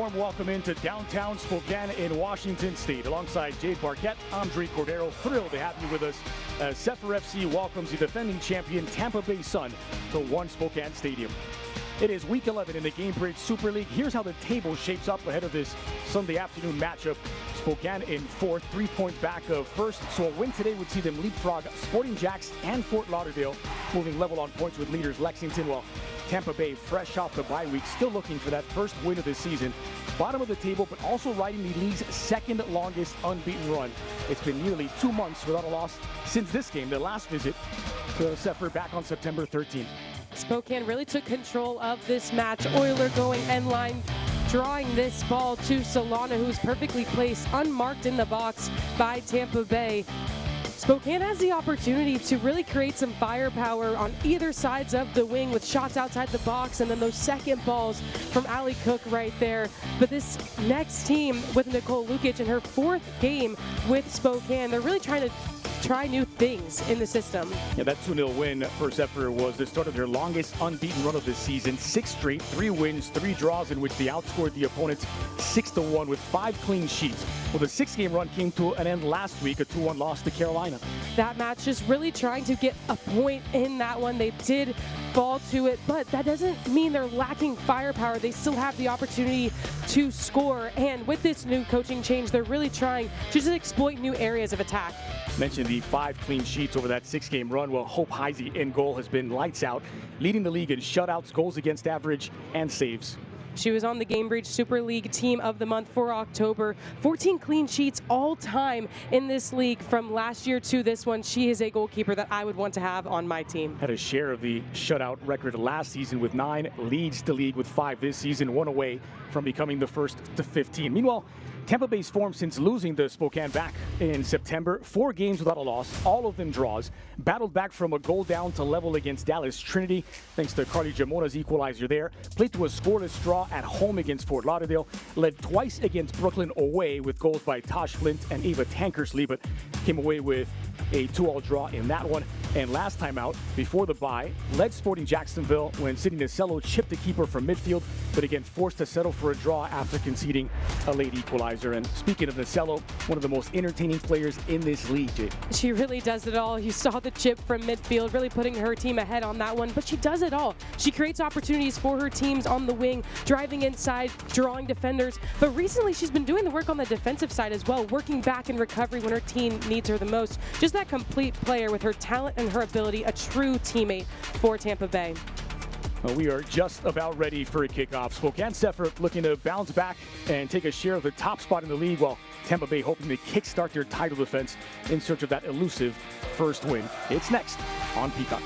warm welcome into downtown Spokane in Washington State. Alongside Jade Barquette, I'm Dre Cordero. Thrilled to have you with us as Zephyr FC welcomes the defending champion Tampa Bay Sun to One Spokane Stadium. It is week 11 in the Gamebridge Super League. Here's how the table shapes up ahead of this Sunday afternoon matchup. Spokane in fourth, 3 points back of first. So a win today would see them leapfrog Sporting Jacks and Fort Lauderdale, moving level on points with leaders Lexington, while Tampa Bay, fresh off the bye week, still looking for that first win of the season. Bottom of the table, but also riding the league's second longest unbeaten run. It's been nearly 2 months without a loss since this game, the last visit to Zephyr back on September 13th. Spokane really took control of this match. Euler going end line, drawing this ball to Solana, who's perfectly placed, unmarked in the box by Tampa Bay. Spokane has the opportunity to really create some firepower on either sides of the wing with shots outside the box and then those second balls from Ali Cook right there. But this next team with Nicole Lukic in her fourth game with Spokane, they're really trying to try new things in the system. Yeah, that 2-0 win for Zephyr was the start of their longest unbeaten run of the season. 6 straight, 3 wins, 3 draws in which they outscored the opponents 6-1 with 5 clean sheets. Well, the 6-game run came to an end last week, a 2-1 loss to Carolina. That match just really trying to get a point in that one. They did fall to it, but that doesn't mean they're lacking firepower. They still have the opportunity to score, and with this new coaching change, they're really trying to just exploit new areas of attack. Mentioned the 5 clean sheets over that 6-game run. Well, Hope Heisey in goal has been lights out, leading the league in shutouts, goals against average, and saves. She was on the Gamebridge Super League Team of the Month for October. 14 clean sheets all time in this league from last year to this one. She is a goalkeeper that I would want to have on my team. Had a share of the shutout record last season with 9, leads the league with 5 this season, 1 away from becoming the first to 15. Meanwhile, Tampa Bay's form since losing to Spokane back in September, 4 games without a loss, all of them draws. Battled back from a goal down to level against Dallas Trinity, thanks to Carly Jamona's equalizer there. Played to a scoreless draw at home against Fort Lauderdale. Led twice against Brooklyn away with goals by Tosh Flint and Ava Tankersley, but came away with a 2-2 draw in that one. And last time out, before the bye, led Sporting Jacksonville when Sidney Nacello chipped the keeper from midfield, but again forced to settle for a draw after conceding a late equalizer. And speaking of Nacello, one of the most entertaining players in this league, Jade. She really does it all. You saw the chip from midfield, really putting her team ahead on that one, but she does it all. She creates opportunities for her teams on the wing, driving inside, drawing defenders, but recently she's been doing the work on the defensive side as well, working back in recovery when her team needs her the most. Just that complete player with her talent and her ability, a true teammate for Tampa Bay. Well, we are just about ready for a kickoff. Spokane Zephyr looking to bounce back and take a share of the top spot in the league, while Tampa Bay hoping to kickstart their title defense in search of that elusive first win. It's next on Peacock.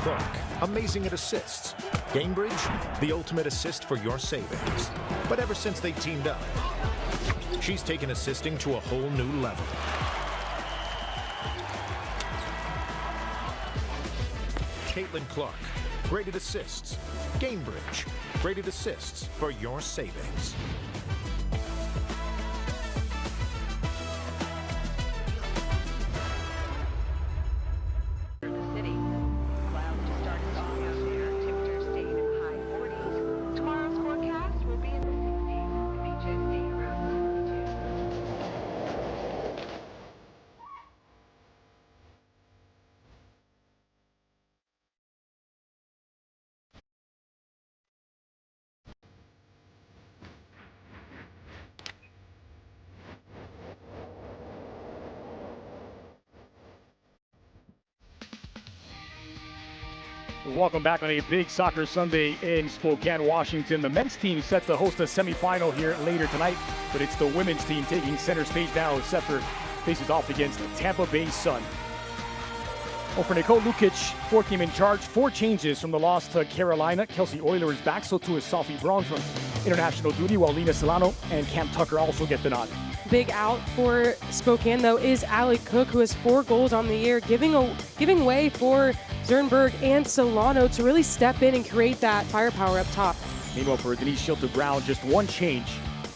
Clark, amazing at assists. Gamebridge, the ultimate assist for your savings. But ever since they teamed up, she's taken assisting to a whole new level. Caitlin Clark, great at assists. Gamebridge, great at assists for your savings. Welcome back on a big soccer Sunday in Spokane, Washington. The men's team set to host a semifinal here later tonight, but it's the women's team taking center stage now as Zephyr faces off against Tampa Bay Sun. Well, for Nicole Lukic, 4 came in charge. 4 changes from the loss to Carolina. Kelsey Euler is back, so too is Sophie Braun from international duty, while Lena Solano and Cam Tucker also get the nod. Big out for Spokane, though, is Allie Cook, who has 4 goals on the year, giving way for Zernberg and Solano to really step in and create that firepower up top. Meanwhile, for Denise Shelter-Brown, just 1 change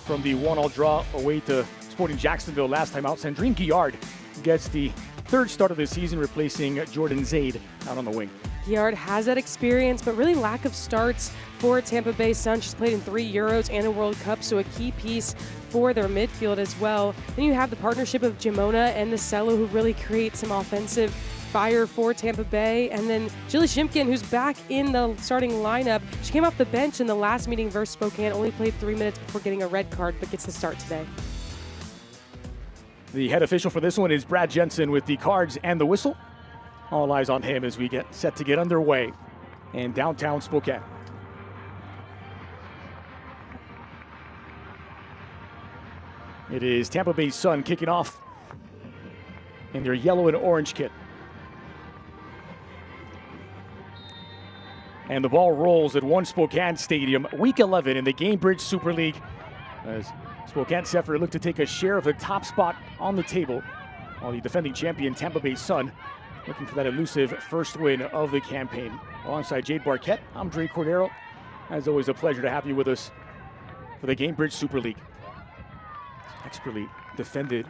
from the 1-1 draw away to Sporting Jacksonville last time out. Sandrine Guillard gets the 3rd start of the season, replacing Jordan Zaid out on the wing. Guillard has that experience, but really lack of starts for Tampa Bay Sun. She's played in 3 Euros and a World Cup, so a key piece for their midfield as well. Then you have the partnership of Jimona and Nasello, who really create some offensive fire for Tampa Bay. And then Jilly Shimkin, who's back in the starting lineup. She came off the bench in the last meeting versus Spokane, only played 3 minutes before getting a red card, but gets the start today. The head official for this one is Brad Jensen with the cards and the whistle. All eyes on him as we get set to get underway in downtown Spokane. It is Tampa Bay Sun kicking off in their yellow and orange kit. And the ball rolls at One Spokane Stadium, Week 11 in the Gamebridge Super League, as Spokane Zephyr look to take a share of the top spot on the table, while the defending champion Tampa Bay Sun looking for that elusive first win of the campaign. Alongside Jade Barquette, I'm Dre Cordero. As always, a pleasure to have you with us for the Gamebridge Super League. Expertly defended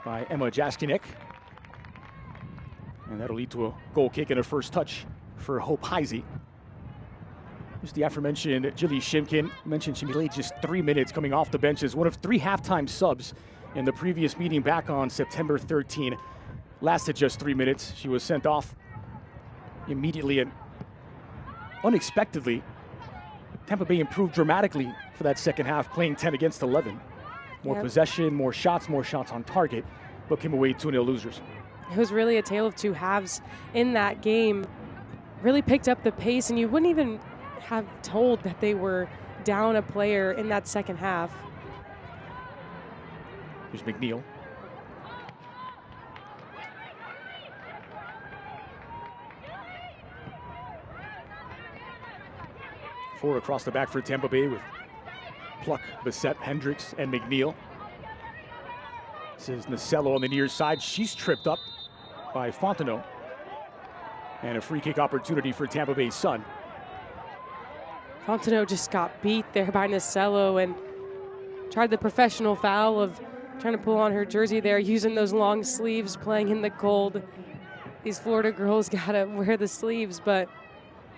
by Emma Jaskinek. And that'll lead to a goal kick and a first touch for Hope Heisey. Just the aforementioned Jilly Shimkin. Mentioned she played just 3 minutes coming off the bench as one of 3 halftime subs in the previous meeting back on September 13. Lasted just 3 minutes. She was sent off immediately, and unexpectedly, Tampa Bay improved dramatically for that second half, playing 10 against 11. More possession, more shots on target, but came away 2-0 losers. It was really a tale of 2 halves in that game. Really picked up the pace, and you wouldn't even have told that they were down a player in that second half. Here's McNeil. Four across the back for Tampa Bay with Pluck, Bissett, Hendricks, and McNeil. This is Nasello on the near side. She's tripped up by Fontenot. And a free kick opportunity for Tampa Bay Sun. Fontenot just got beat there by Nasello and tried the professional foul of trying to pull on her jersey there, using those long sleeves, playing in the cold. These Florida girls gotta wear the sleeves, but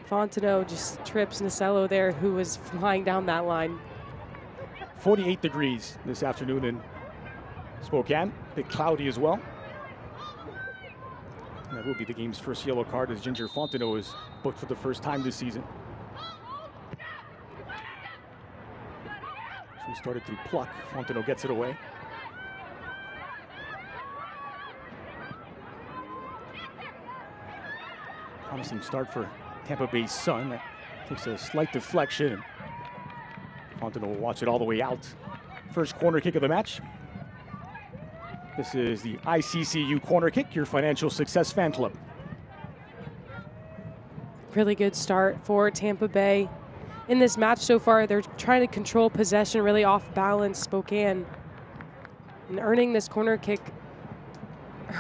Fontenot just trips Nasello there, who was flying down that line. 48 degrees this afternoon in Spokane. A bit cloudy as well. And that will be the game's first yellow card, as Ginger Fontenot is booked for the first time this season. So we started through Pluck. Fontenot gets it away. Promising start for Tampa Bay Sun. That takes a slight deflection. Fontenot will watch it all the way out. First corner kick of the match. This is the ICCU Corner Kick, your financial success fan club. Really good start for Tampa Bay. In this match so far, they're trying to control possession, really off balance Spokane. And earning this corner kick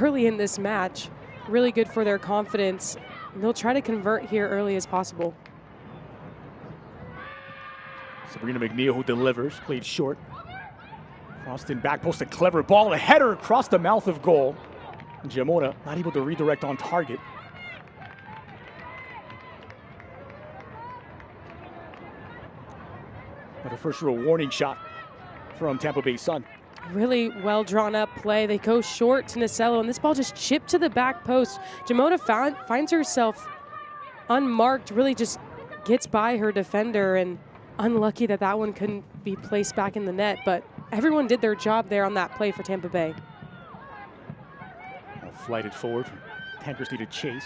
early in this match, really good for their confidence. And they'll try to convert here early as possible. Sabrina McNeil, who delivers, played short. Austin back post, a clever ball, a header across the mouth of goal. And Giamona not able to redirect on target. But a first row warning shot from Tampa Bay Sun. Really well drawn up play. They go short to Nasello, and this ball just chipped to the back post. Giamona finds herself unmarked, really just gets by her defender, and unlucky that that one couldn't be placed back in the net, but everyone did their job there on that play for Tampa Bay. Flighted forward. Tankersley to chase.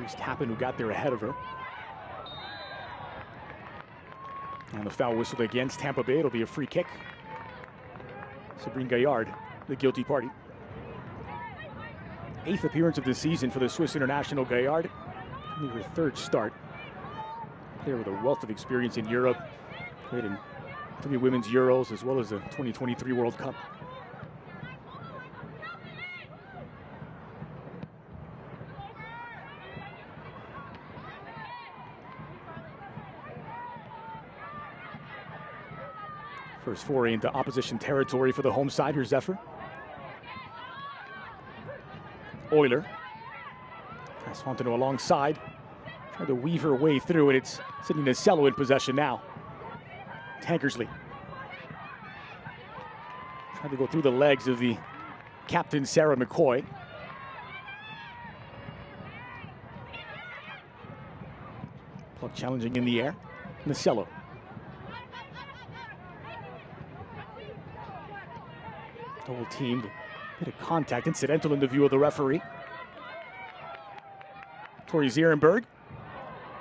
Reese Tappan, who got there ahead of her. And the foul whistled against Tampa Bay. It'll be a free kick. Sabrine Gaillard, the guilty party. 8th appearance of the season for the Swiss international Gaillard. Only her 3rd start. Player with a wealth of experience in Europe. Played in 3 Women's Euros as well as the 2023 World Cup. First foray into opposition territory for the home side. Here's Zephyr. Euler. Has Fontenot alongside. Trying to weave her way through, and it's Sydney Nacello in possession now. Tankersley. Trying to go through the legs of the captain, Sarah McCoy. Puck challenging in the air. Nacello. Double teamed. Bit of contact, incidental in the view of the referee. Tori Zierenberg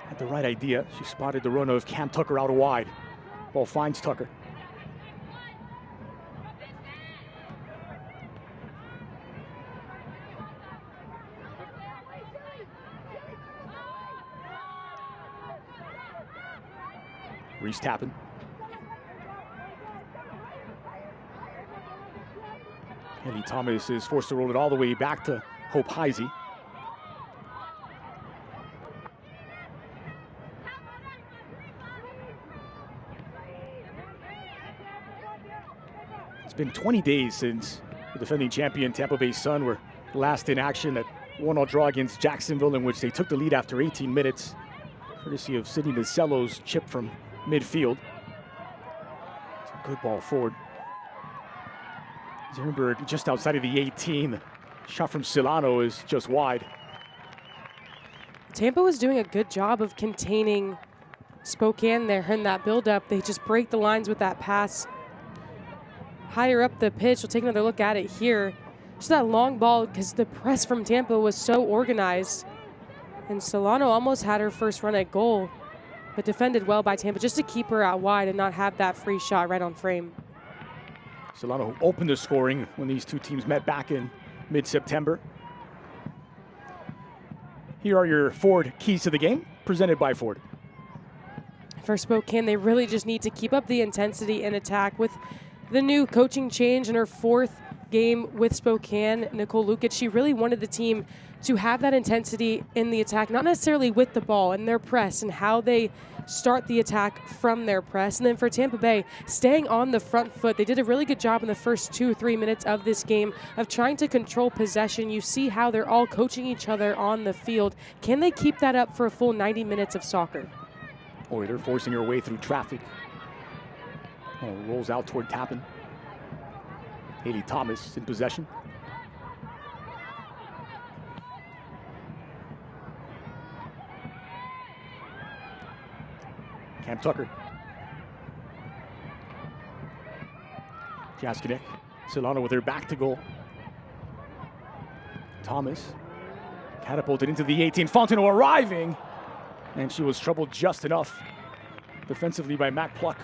had the right idea. She spotted the run of Cam Tucker out wide. Ball finds Tucker. Reese Tappan. Ellie Thomas is forced to roll it all the way back to Hope Heisey. It's been 20 days since the defending champion Tampa Bay Sun were last in action. That 1-1 draw against Jacksonville, in which they took the lead after 18 minutes, courtesy of Sydney Nacello's chip from midfield. It's a good ball forward. Zierenberg just outside of the 18. The shot from Silano is just wide. Tampa was doing a good job of containing Spokane there in that buildup. They just break the lines with that pass. Higher up the pitch, we'll take another look at it here. Just that long ball, because the press from Tampa was so organized. And Silano almost had her first run at goal, but defended well by Tampa just to keep her out wide and not have that free shot right on frame. Silano, who opened the scoring when these two teams met back in mid-September. Here are your Ford keys to the game, presented by Ford. For Spokane, they really just need to keep up the intensity in attack. With the new coaching change in her 4th game with Spokane, Nicole Lukic, she really wanted the team to have that intensity in the attack, not necessarily with the ball and their press and how they start the attack from their press. And then for Tampa Bay, staying on the front foot. They did a really good job in the first 2-3 minutes of this game of trying to control possession. You see how they're all coaching each other on the field. Can they keep that up for a full 90 minutes of soccer? Euler forcing her way through traffic. Oh, rolls out toward Tappan. Haley Thomas in possession. Cam Tucker. Jaskinek. Silano with her back to goal. Thomas catapulted into the 18. Fontenot arriving. And she was troubled just enough defensively by Mac Pluck.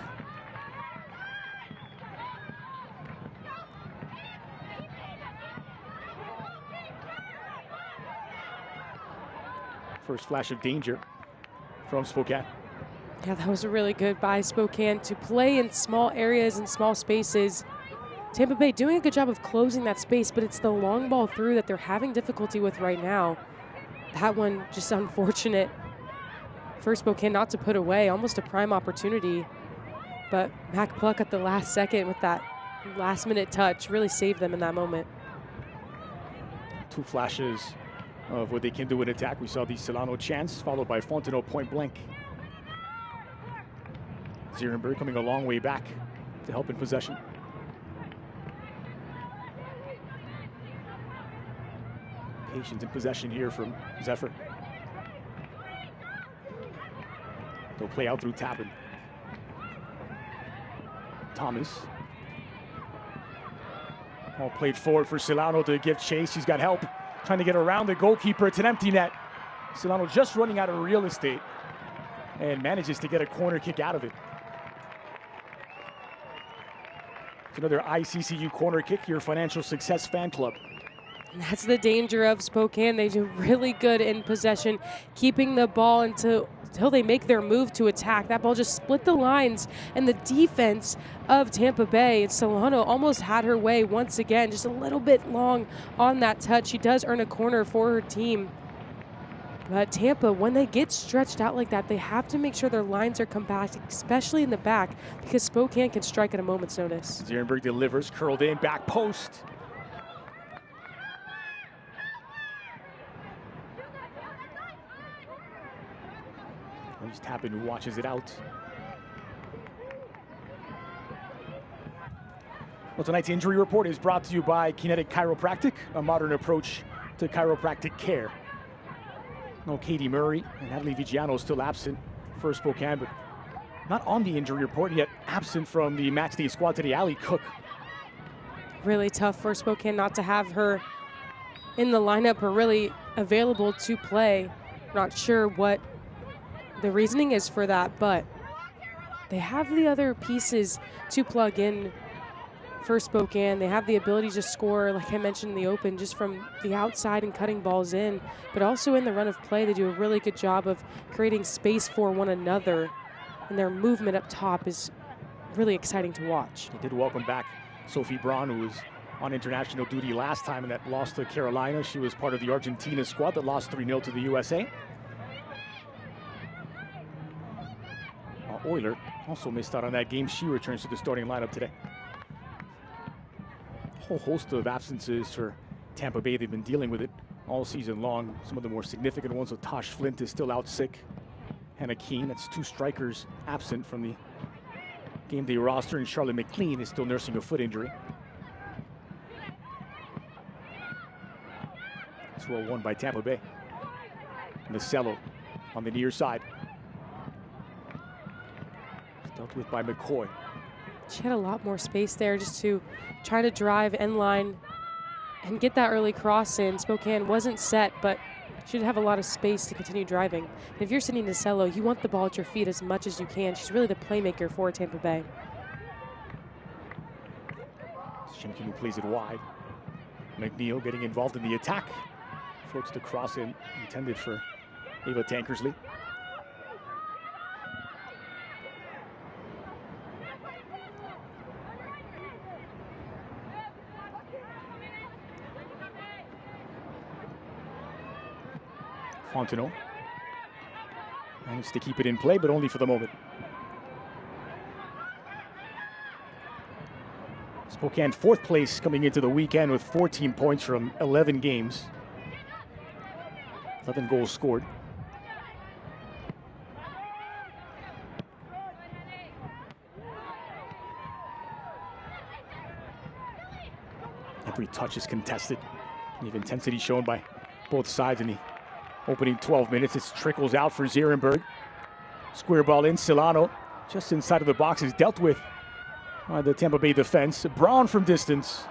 First flash of danger from Spokane. Yeah, that was a really good by Spokane to play in small areas and small spaces. Tampa Bay doing a good job of closing that space, but it's the long ball through that they're having difficulty with right now. That one just unfortunate for Spokane not to put away, almost a prime opportunity. But Mac Pluck at the last second with that last minute touch really saved them in that moment. 2 flashes of what they can do in attack. We saw the Silano chance, followed by Fontenot point blank. Zierenberg coming a long way back to help in possession. Patience in possession here from Zephyr. They'll play out through Tappan. Thomas. All played forward for Silano to give chase. He's got help. Trying to get around the goalkeeper. It's an empty net. Solano just running out of real estate and manages to get a corner kick out of it. It's another ICCU corner kick, your Financial Success Fan Club. And that's the danger of Spokane. They do really good in possession, keeping the ball until they make their move to attack. That ball just split the lines, and the defense of Tampa Bay, Solano almost had her way once again, just a little bit long on that touch. She does earn a corner for her team. But Tampa, when they get stretched out like that, they have to make sure their lines are compact, especially in the back, because Spokane can strike at a moment's notice. Zierenberg delivers, curled in, back post. He's Tappan who watches it out. Well, tonight's injury report is brought to you by Kinetic Chiropractic, a modern approach to chiropractic care. No Katie Murray and Natalie Vigiano still absent for Spokane, but not on the injury report, yet absent from the matchday squad today. Ali Cook. Really tough for Spokane not to have her in the lineup or really available to play. Not sure what the reasoning is for that, but they have the other pieces to plug in for Spokane. They have the ability to score, like I mentioned in the open, just from the outside and cutting balls in, but also in the run of play, they do a really good job of creating space for one another, and their movement up top is really exciting to watch. They did welcome back Sophie Braun, who was on international duty last time and that lost to Carolina. She was part of the Argentina squad that lost 3-0 to the USA. Euler also missed out on that game. She returns to the starting lineup today. A whole host of absences for Tampa Bay. They've been dealing with it all season long. Some of the more significant ones, so Tosh Flint is still out sick. Hannah Keene, that's two strikers absent from the game day roster, and Charlotte McLean is still nursing a foot injury. It's well won by Tampa Bay. Nacello on the near side. Dealt with by McCoy. She had a lot more space there just to try to drive end line and get that early cross in. Spokane wasn't set, but should have a lot of space to continue driving. And if you're sitting Nacello, you want the ball at your feet as much as you can. She's really the playmaker for Tampa Bay. Shimkin who plays it wide. McNeil getting involved in the attack. Floats the cross in, intended for Ava Tankersley. Fontenot managed to keep it in play, but only for the moment. Spokane fourth place coming into the weekend with 14 points from 11 games. 11 goals scored. Every touch is contested. And the intensity shown by both sides in the opening 12 minutes. It trickles out for Zierenberg. Square ball in. Solano just inside of the box is dealt with by the Tampa Bay defense. Braun from distance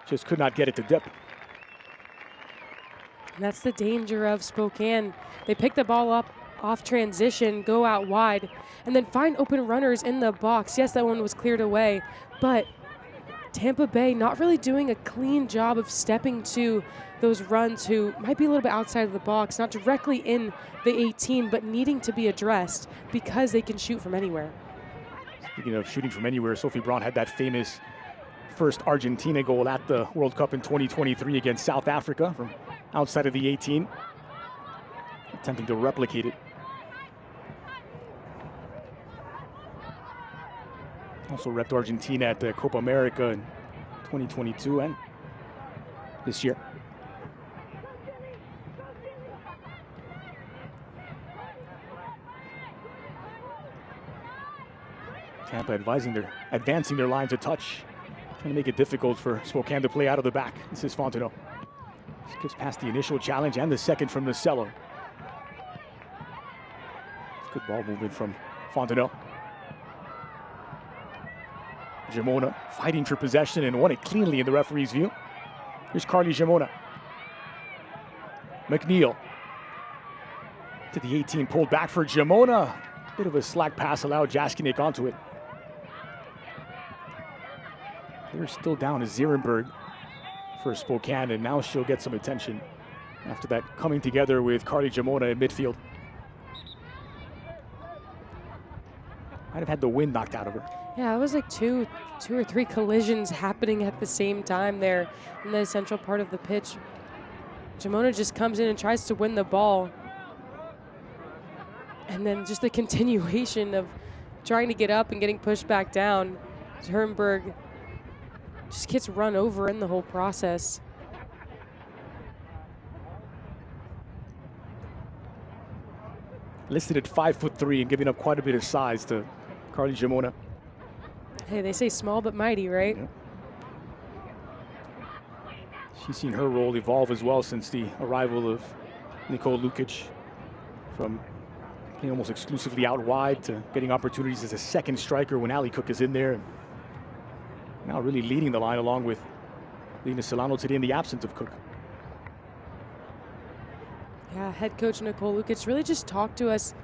just could not get it to dip. And that's the danger of Spokane. They pick the ball up off transition, go out wide, and then find open runners in the box. Yes, that one was cleared away, but Tampa Bay not really doing a clean job of stepping to those runs who might be a little bit outside of the box, not directly in the 18, but needing to be addressed because they can shoot from anywhere. Speaking of shooting from anywhere, Sophie Braun had that famous first Argentina goal at the World Cup in 2023 against South Africa from outside of the 18, attempting to replicate it. Also repped Argentina at the Copa America in 2022 and this year. Tampa advancing their lines a touch, trying to make it difficult for Spokane to play out of the back. This is Fontenot. Skips past the initial challenge and the second from Nacello. Good ball movement from Fontenot. Gemona fighting for possession and won it cleanly in the referee's view. Here's Carly Gemona. McNeil To the 18, pulled back for Jamona. Bit of a slack pass allowed Jaskinik onto it. They're still down to Zierenberg for Spokane, and now she'll get some attention after that coming together with Carly Jamona in midfield. Might have had the wind knocked out of her. Yeah, it was like two or three collisions happening at the same time there in the central part of the pitch. Jamona just comes in and tries to win the ball. And then just the continuation of trying to get up and getting pushed back down. Zierenberg just gets run over in the whole process. Listed at 5'3" and giving up quite a bit of size to Carly Jamona. Hey, they say small but mighty, right? Yeah. She's seen her role evolve as well since the arrival of Nicole Lukic, from playing almost exclusively out wide to getting opportunities as a second striker when Ali Cook is in there. Now really leading the line along with Lena Solano today in the absence of Cook. Yeah, head coach Nicole Lukic really just talked to us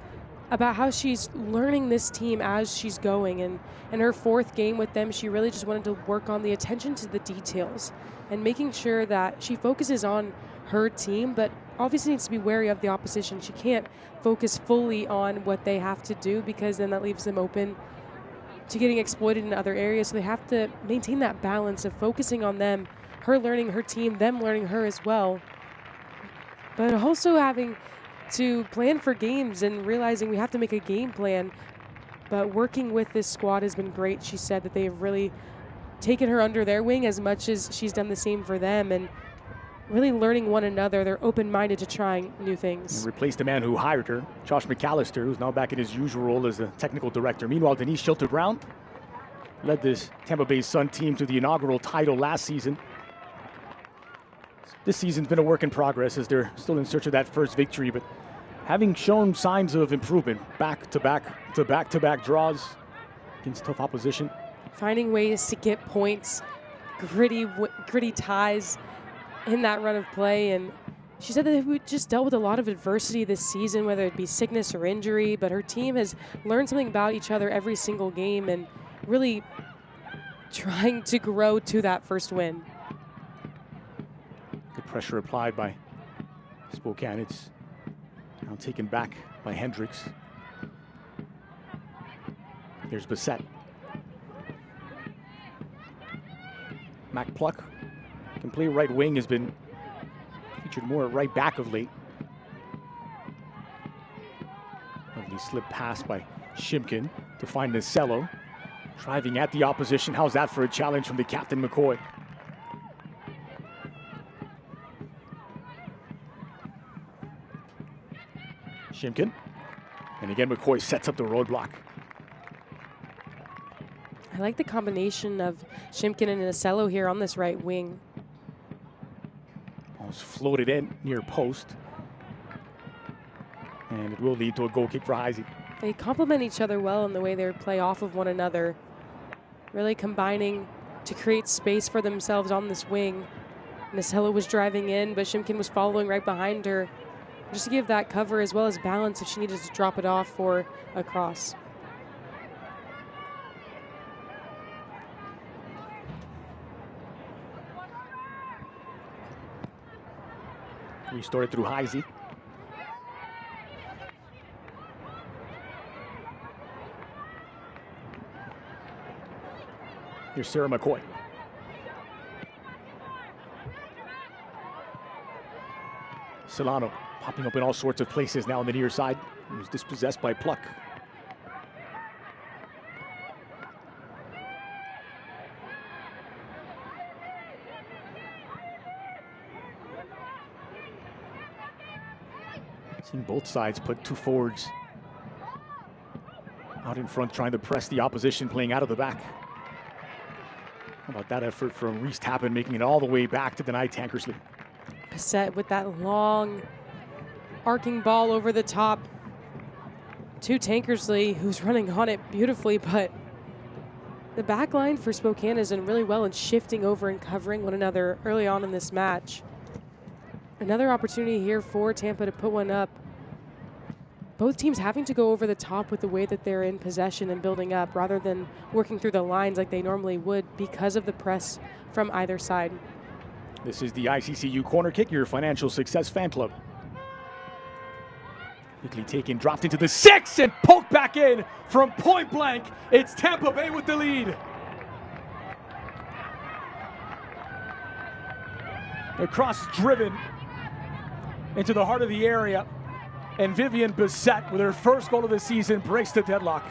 about how she's learning this team as she's going. And in her fourth game with them, she really just wanted to work on the attention to the details and making sure that she focuses on her team, but obviously needs to be wary of the opposition. She can't focus fully on what they have to do, because then that leaves them open to getting exploited in other areas. So they have to maintain that balance of focusing on them, her learning her team, them learning her as well, but also having to plan for games and realizing we have to make a game plan. But working with this squad has been great. She said that they have really taken her under their wing as much as she's done the same for them, and really learning one another. They're open-minded to trying new things. And replaced the man who hired her, Josh McAllister, who's now back in his usual role as a technical director. Meanwhile, Denise Schilter-Brown led this Tampa Bay Sun team to the inaugural title last season. This season's been a work in progress as they're still in search of that first victory, but having shown signs of improvement, back-to-back draws against tough opposition. Finding ways to get points, gritty ties in that run of play. And she said that we just dealt with a lot of adversity this season, whether it be sickness or injury, but her team has learned something about each other every single game and really trying to grow to that first win. Good pressure applied by Spokane. It's now taken back by Hendricks. Here's Bissett. Mac Pluck can play right wing, has been featured more at right back of late. Lovely slip pass by Shimkin to find Nasello. Driving at the opposition. How's that for a challenge from the captain, McCoy? Shimkin. And again, McCoy sets up the roadblock. I like the combination of Shimkin and Nasello here on this right wing. Almost floated in near post. And it will lead to a goal kick for Heisey. They complement each other well in the way they play off of one another, really combining to create space for themselves on this wing. Nasello was driving in, but Shimkin was following right behind her, just to give that cover as well as balance if she needed to drop it off for a cross. Restored through Heisey. Here's Sarah McCoy. Solano popping up in all sorts of places now on the near side. He was dispossessed by Pluck. Seeing both sides put two forwards out in front, trying to press the opposition, playing out of the back. How about that effort from Reese Tappan, making it all the way back to deny Tankersley. Bissett with that long arcing ball over the top to Tankersley, who's running on it beautifully, but the back line for Spokane has done really well in shifting over and covering one another early on in this match. Another opportunity here for Tampa to put one up. both teams having to go over the top with the way that they're in possession and building up rather than working through the lines like they normally would because of the press from either side. This is the ICCU corner kick, your financial success fan club. Quickly taken, dropped into the 6 and poked back in from point blank. It's Tampa Bay with the lead. The cross driven into the heart of the area. And Vivian Bissett, with her first goal of the season, breaks the deadlock.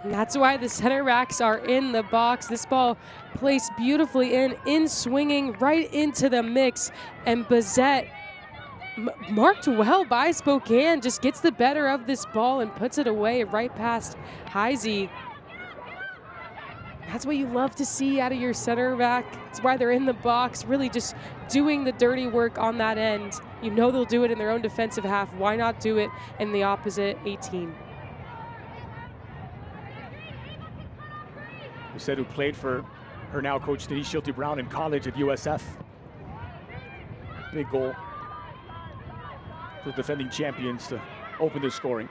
And that's why the center backs are in the box. This ball placed beautifully in swinging right into the mix. And Bissett, marked well by Spokane, just gets the better of this ball and puts it away right past Heisey. That's what you love to see out of your center back. That's why they're in the box, really just doing the dirty work on that end. You know they'll do it in their own defensive half. Why not do it in the opposite 18? Bissett, who played for her now coach Denise Schulte-Brown in college at USF. Big goal for the defending champions to open the scoring.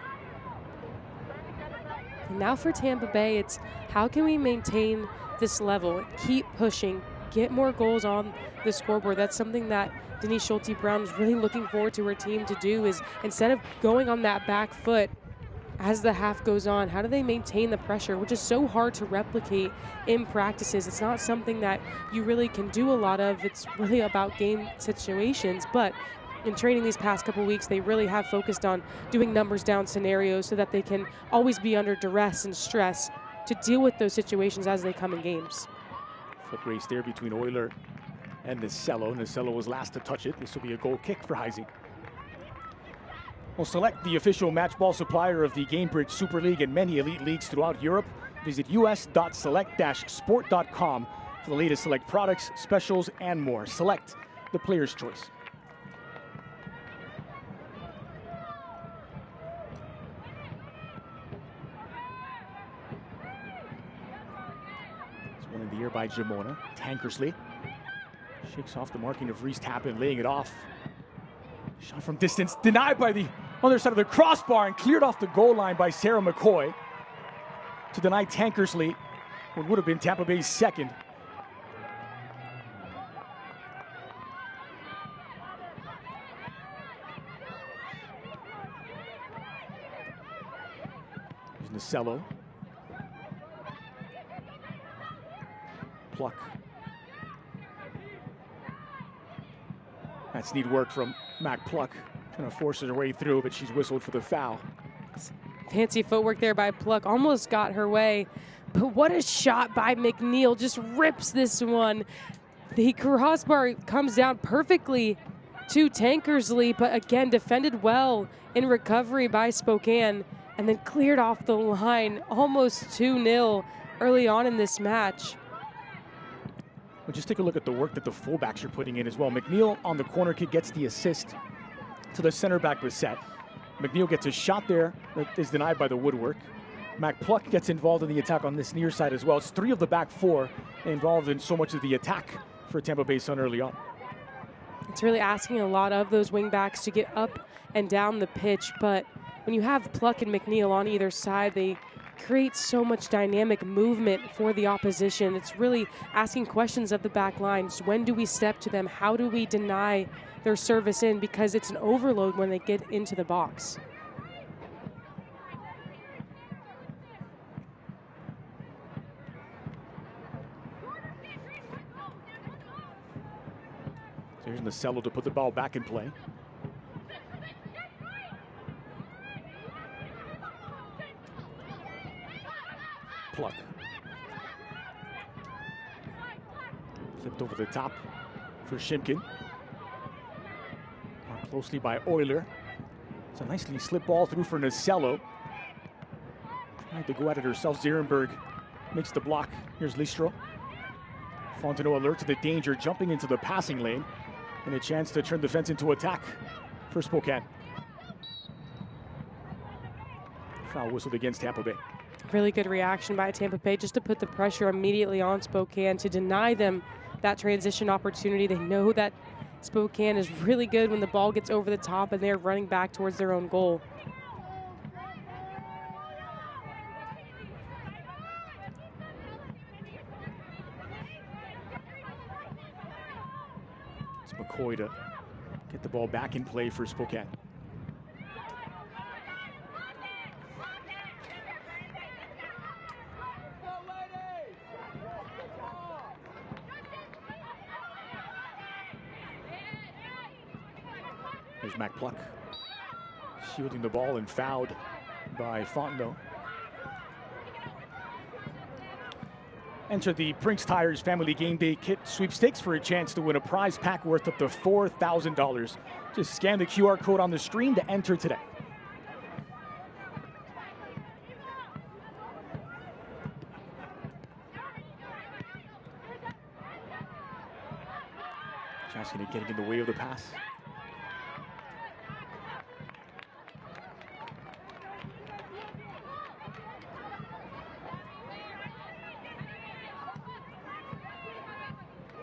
And now for Tampa Bay, it's how can we maintain this level, keep pushing, get more goals on the scoreboard. That's something that Denise Schulte-Brown is really looking forward to her team to do, is instead of going on that back foot as the half goes on, how do they maintain the pressure, which is so hard to replicate in practices. It's not something that you really can do a lot of. It's really about game situations, but in training these past couple weeks, they really have focused on doing numbers down scenarios so that they can always be under duress and stress to deal with those situations as they come in games. Foot race there between Euler and Nasello. Nasello was last to touch it. This will be a goal kick for Heisey. We'll select the official match ball supplier of the Gamebridge Super League and many elite leagues throughout Europe. Visit us.select-sport.com for the latest select products, specials, and more. Select, the player's choice. One in the air by Jamona. Tankersley shakes off the marking of Reese Tappan, laying it off. Shot from distance, denied by the other side of the crossbar and cleared off the goal line by Sarah McCoy to deny Tankersley what would have been Tampa Bay's second. Here's Nasello. Pluck. That's neat work from Mac Pluck. Kind of forces her way through, but she's whistled for the foul. Fancy footwork there by Pluck. Almost got her way. But what a shot by McNeil. Just rips this one. The crossbar comes down perfectly to Tankersley, but again, defended well in recovery by Spokane, and then cleared off the line. Almost 2-0 early on in this match. Well, just take a look at the work that the fullbacks are putting in as well. McNeil on the corner kick gets the assist to the center back Bissett. McNeil gets a shot there that is denied by the woodwork. Mac Pluck gets involved in the attack on this near side as well. It's 3 of the back 4 involved in so much of the attack for Tampa Bay Sun early on. It's really asking a lot of those wing backs to get up and down the pitch, but when you have Pluck and McNeil on either side, they create so much dynamic movement for the opposition. It's really asking questions of the back lines. When do we step to them? How do we deny their service in? Because it's an overload when they get into the box. So here's Nasello to put the ball back in play. Pluck. Flipped over the top for Shimkin. Marked closely by Euler. It's a nicely slipped ball through for Nasello. Tried to go at it herself. Zierenberg makes the block. Here's Listro. Fontenot alert to the danger, jumping into the passing lane. And a chance to turn defense into attack for Spokane. Foul whistled against Tampa Bay. Really good reaction by Tampa Bay just to put the pressure immediately on Spokane to deny them that transition opportunity. They know that Spokane is really good when the ball gets over the top and they're running back towards their own goal. It's McCoy to get the ball back in play for Spokane. There's Mac Pluck shielding the ball and fouled by Fontenot. Enter the Brinks Tires Family Game Day Kit sweepstakes for a chance to win a prize pack worth up to $4,000. Just scan the QR code on the screen to enter today. Jaskin getting in the way of the pass.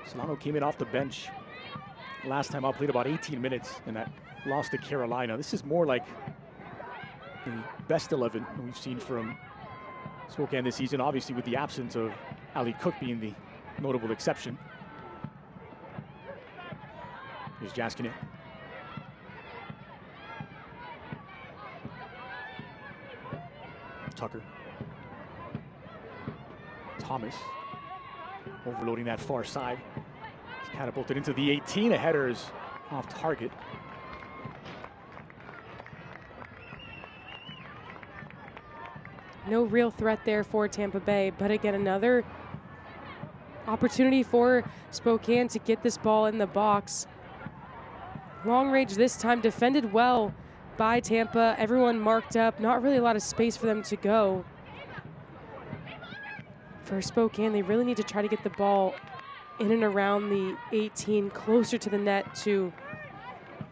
Solano came in off the bench last time out, played about 18 minutes, and that lost to Carolina. This is more like the best 11 we've seen from Spokane this season, obviously with the absence of Ali Cook being the notable exception. Here's Jaskinet. Tucker. Thomas. Overloading that far side. He's catapulted into the 18. A header is off target. No real threat there for Tampa Bay, but again, another opportunity for Spokane to get this ball in the box. Long range this time, defended well by Tampa. Everyone marked up, not really a lot of space for them to go. For Spokane, they really need to try to get the ball in and around the 18, closer to the net to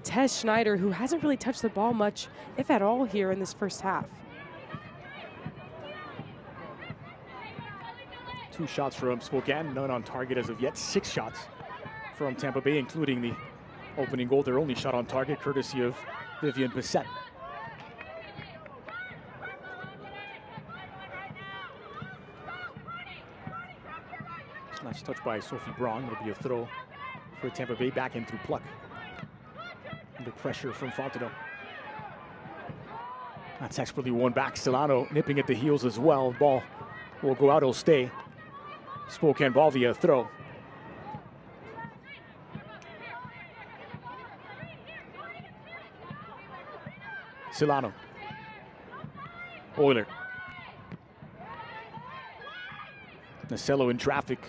Tess Schneider, who hasn't really touched the ball much, if at all, here in this first half. 2 shots from Spokane, none on target as of yet. 6 shots from Tampa Bay, including the opening goal. Their only shot on target, courtesy of Vivian Bissett. Nice touch by Sophie Braun. It'll be a throw for Tampa Bay, back in through Pluck. Under pressure from Fontenot. That's expertly won back. Solano nipping at the heels as well. Ball will go out, it'll stay. Spokane ball via throw. Solano. Euler. Nacello in traffic.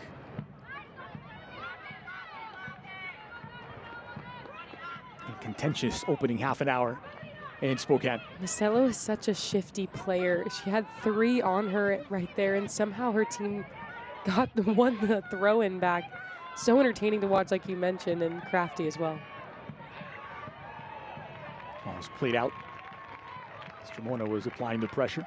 And contentious opening half an hour in Spokane. Nacello is such a shifty player. She had 3 on her right there, and somehow her team got the throw-in back. So entertaining to watch, like you mentioned, and crafty as well. Ball was played out. Stramona was applying the pressure.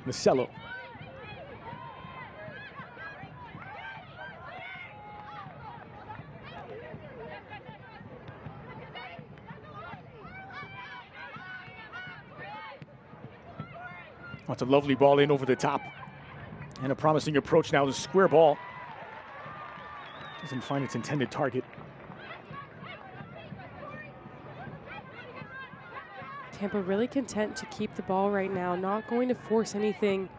Nacello. That's a lovely ball in over the top. And a promising approach now. The square ball doesn't find its intended target. Tampa really content to keep the ball right now, not going to force anything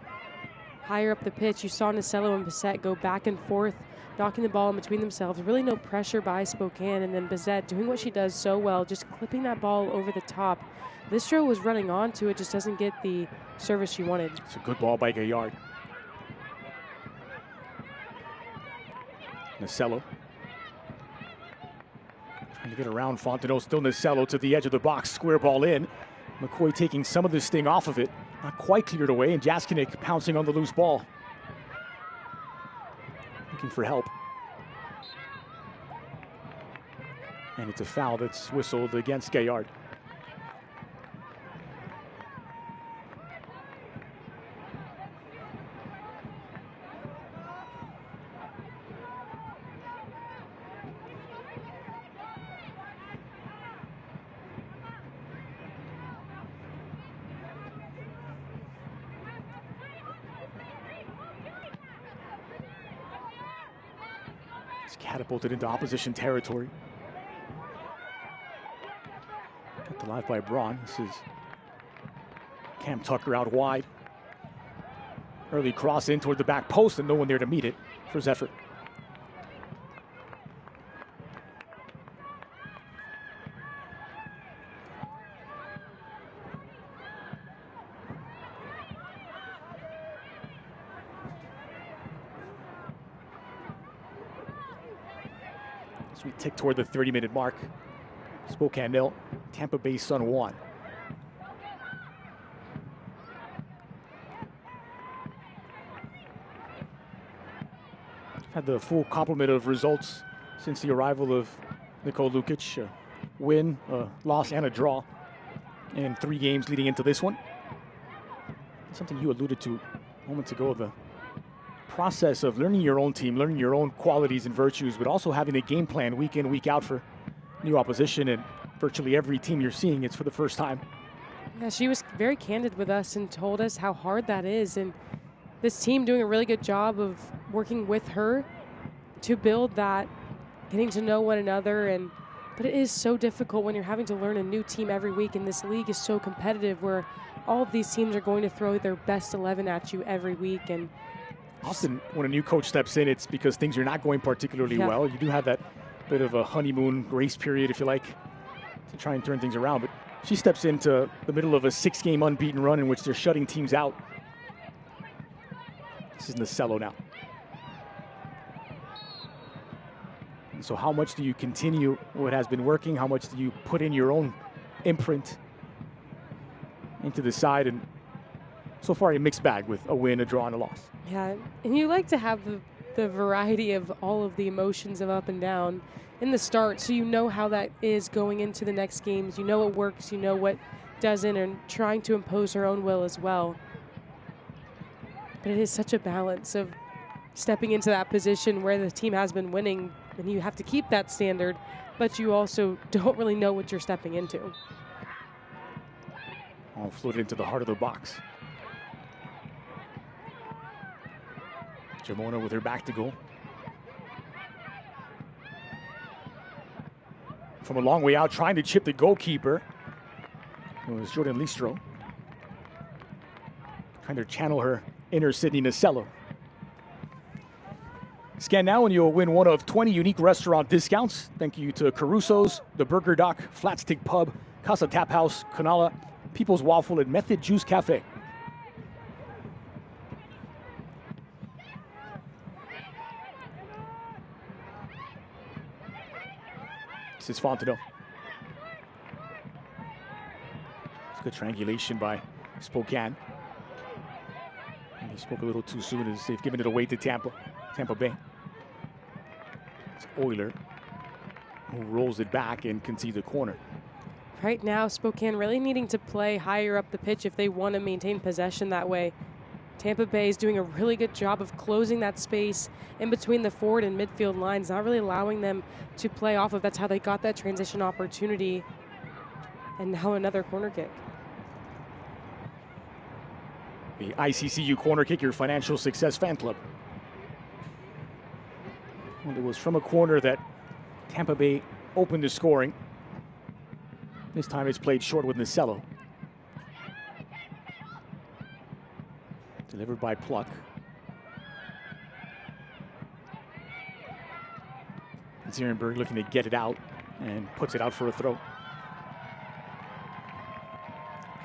higher up the pitch. You saw Nacello and Bissett go back and forth, knocking the ball in between themselves. Really no pressure by Spokane, and then Bissett doing what she does so well, just clipping that ball over the top. Listro was running onto it, just doesn't get the service she wanted. It's a good ball by Gaillard. Nacello. Trying to get around Fontenot, still Nacello to the edge of the box, square ball in. McCoy taking some of the sting off of it. Not quite cleared away, and Jaskinek pouncing on the loose ball. Looking for help. And it's a foul that's whistled against Gaillard. It's catapulted into opposition territory. Kept alive by Braun. This is Cam Tucker out wide. Early cross in toward the back post and no one there to meet it for Zephyr. As we tick toward the 30-minute mark, Spokane 0, Tampa Bay Sun 1. Had the full complement of results since the arrival of Nikola Lukic. A win, a loss, and a draw in 3 games leading into this one. Something you alluded to moments ago, the process of learning your own team, learning your own qualities and virtues, but also having a game plan week in, week out for new opposition. And virtually every team you're seeing, it's for the first time. Yeah, she was very candid with us and told us how hard that is. And this team doing a really good job of working with her to build that, getting to know one another. But it is so difficult when you're having to learn a new team every week, and this league is so competitive where all of these teams are going to throw their best 11 at you every week. And often when a new coach steps in, it's because things are not going particularly well. You do have that bit of a honeymoon grace period, if you like, to try and turn things around. But she steps into the middle of a 6-game unbeaten run in which they're shutting teams out. This is Nacello now. And so how much do you continue what has been working? How much do you put in your own imprint into the side? And so far a mixed bag with a win, a draw, and a loss. Yeah, and you like to have the variety of all of the emotions of up and down in the start, so you know how that is going into the next games. You know what works, you know what doesn't, and trying to impose her own will as well. But it is such a balance of stepping into that position where the team has been winning, and you have to keep that standard, but you also don't really know what you're stepping into. All floated into the heart of the box. Jamona with her back to goal. From a long way out, trying to chip the goalkeeper. It was Jordan Listro. Trying to channel her inner Sydney Nacello. Scan now and you'll win one of 20 unique restaurant discounts. Thank you to Caruso's, The Burger Dock, Flat Stick Pub, Casa Tap House, Canala, People's Waffle, and Method Juice Cafe. This is Fontenot. It's good triangulation by Spokane. And he spoke a little too soon as they've given it away to Tampa Bay. It's Euler who rolls it back and concedes the corner. Right now, Spokane really needing to play higher up the pitch if they want to maintain possession that way. Tampa Bay is doing a really good job of closing that space in between the forward and midfield lines, not really allowing them to play off of. That's how they got that transition opportunity. And now another corner kick. The ICCU corner kick, your financial success fan club. Well, it was from a corner that Tampa Bay opened the scoring. This time it's played short with Nacello. Delivered by Pluck. Zierenberg looking to get it out and puts it out for a throw.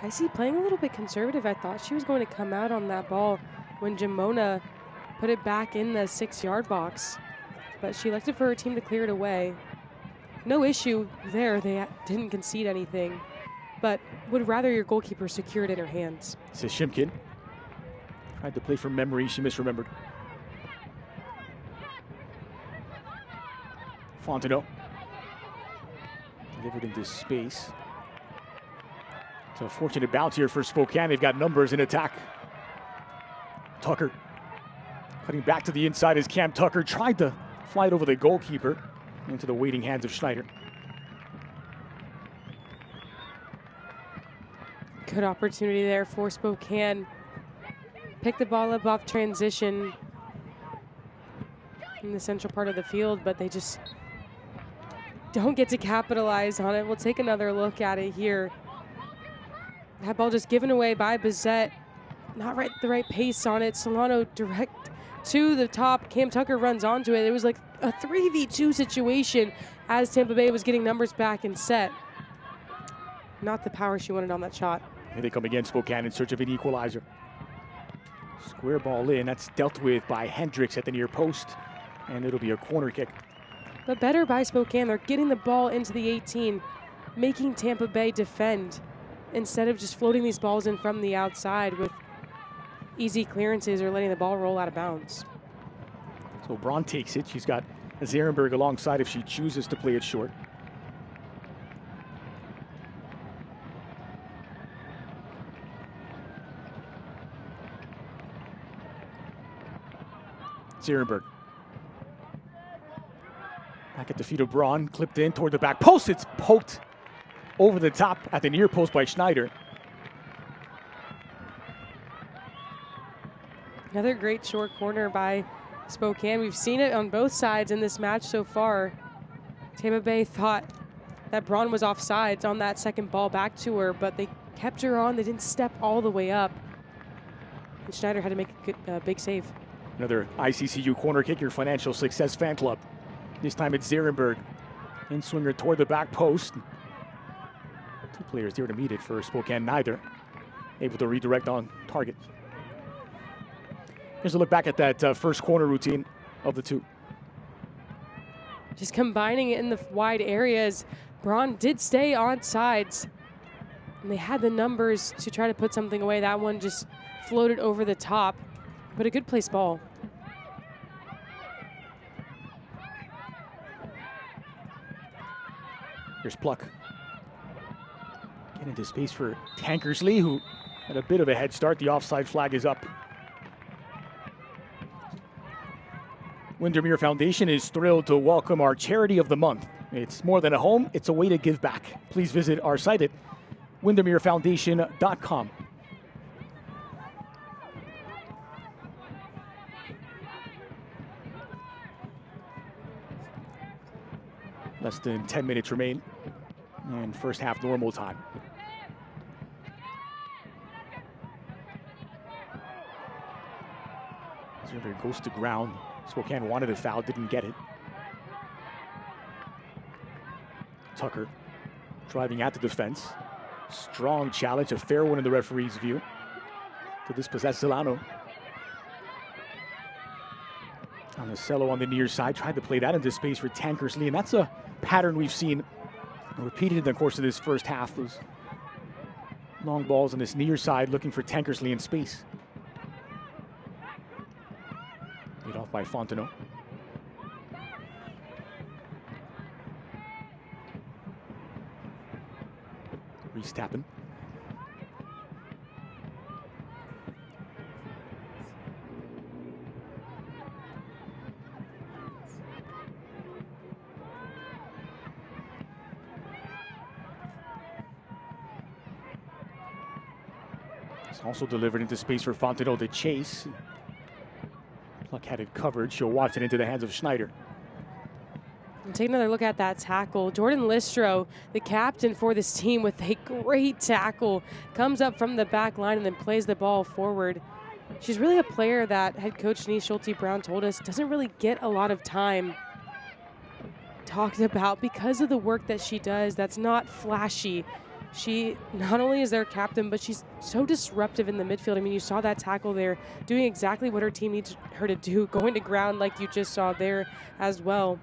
I see playing a little bit conservative. I thought she was going to come out on that ball when Jamona put it back in the 6-yard box, but she elected for her team to clear it away. No issue there. They didn't concede anything, but would rather your goalkeeper secure it in her hands. This is Shimkin. Tried to play from memory, she misremembered. Fontenot. Delivered into space. It's a fortunate bounce here for Spokane. They've got numbers in attack. Tucker. Cutting back to the inside as Cam Tucker tried to fly it over the goalkeeper into the waiting hands of Schneider. Good opportunity there for Spokane. Pick the ball up off transition. in the central part of the field, but they just don't get to capitalize on it. We'll take another look at it here. That ball just given away by Bizet. Not the right pace on it. Solano direct to the top. Cam Tucker runs onto it. It was like a 3v2 situation as Tampa Bay was getting numbers back and set. Not the power she wanted on that shot. Here they come again, Spokane, in search of an equalizer. Square ball in. That's dealt with by Hendricks at the near post, and it'll be a corner kick. But better by Spokane. They're getting the ball into the 18, making Tampa Bay defend instead of just floating these balls in from the outside with easy clearances or letting the ball roll out of bounds. So Braun takes it. She's got Zarenberg alongside if she chooses to play it short. Zarenberg. Back at the feet of Braun, clipped in toward the back post. It's poked over the top at the near post by Schneider. Another great short corner by Spokane. We've seen it on both sides in this match so far. Tampa Bay thought that Braun was offsides on that second ball back to her, but they kept her on. They didn't step all the way up. And Schneider had to make a big save. Another ICCU corner kick, your Financial Success Fan Club. This time it's Zarenberg. In swinger toward the back post. Two players there to meet it for Spokane, neither able to redirect on target. Here's a look back at that first corner routine of the two. Just combining it in the wide areas. Braun did stay on sides. And they had the numbers to try to put something away. That one just floated over the top. But a good placed ball. Here's Pluck. Get into space for Tankersley, who had a bit of a head start. The offside flag is up. Windermere Foundation is thrilled to welcome our charity of the month. It's more than a home, it's a way to give back. Please visit our site at windermerefoundation.com. Less than 10 minutes remain and first half normal time. Zephyr goes to ground. Spokane wanted a foul, didn't get it. Tucker driving at the defense. Strong challenge, a fair one in the referee's view. To dispossess Solano. Anacello on the near side, tried to play that into space for Tankersley, and that's a pattern we've seen repeated in the course of this first half. Those long balls on this near side looking for Tankersley in space. Lead off by Fontenot. Reese Tappan. Also delivered into space for Fontenot to chase. Pluck had it covered. She'll watch it into the hands of Schneider. And take another look at that tackle. Jordan Listro, the captain for this team, with a great tackle. Comes up from the back line and then plays the ball forward. She's really a player that head coach Denise Schulte-Brown told us doesn't really get a lot of time talked about because of the work that she does that's not flashy. She not only is their captain, but she's so disruptive in the midfield. I mean, you saw that tackle there, doing exactly what her team needs her to do, going to ground like you just saw there as well.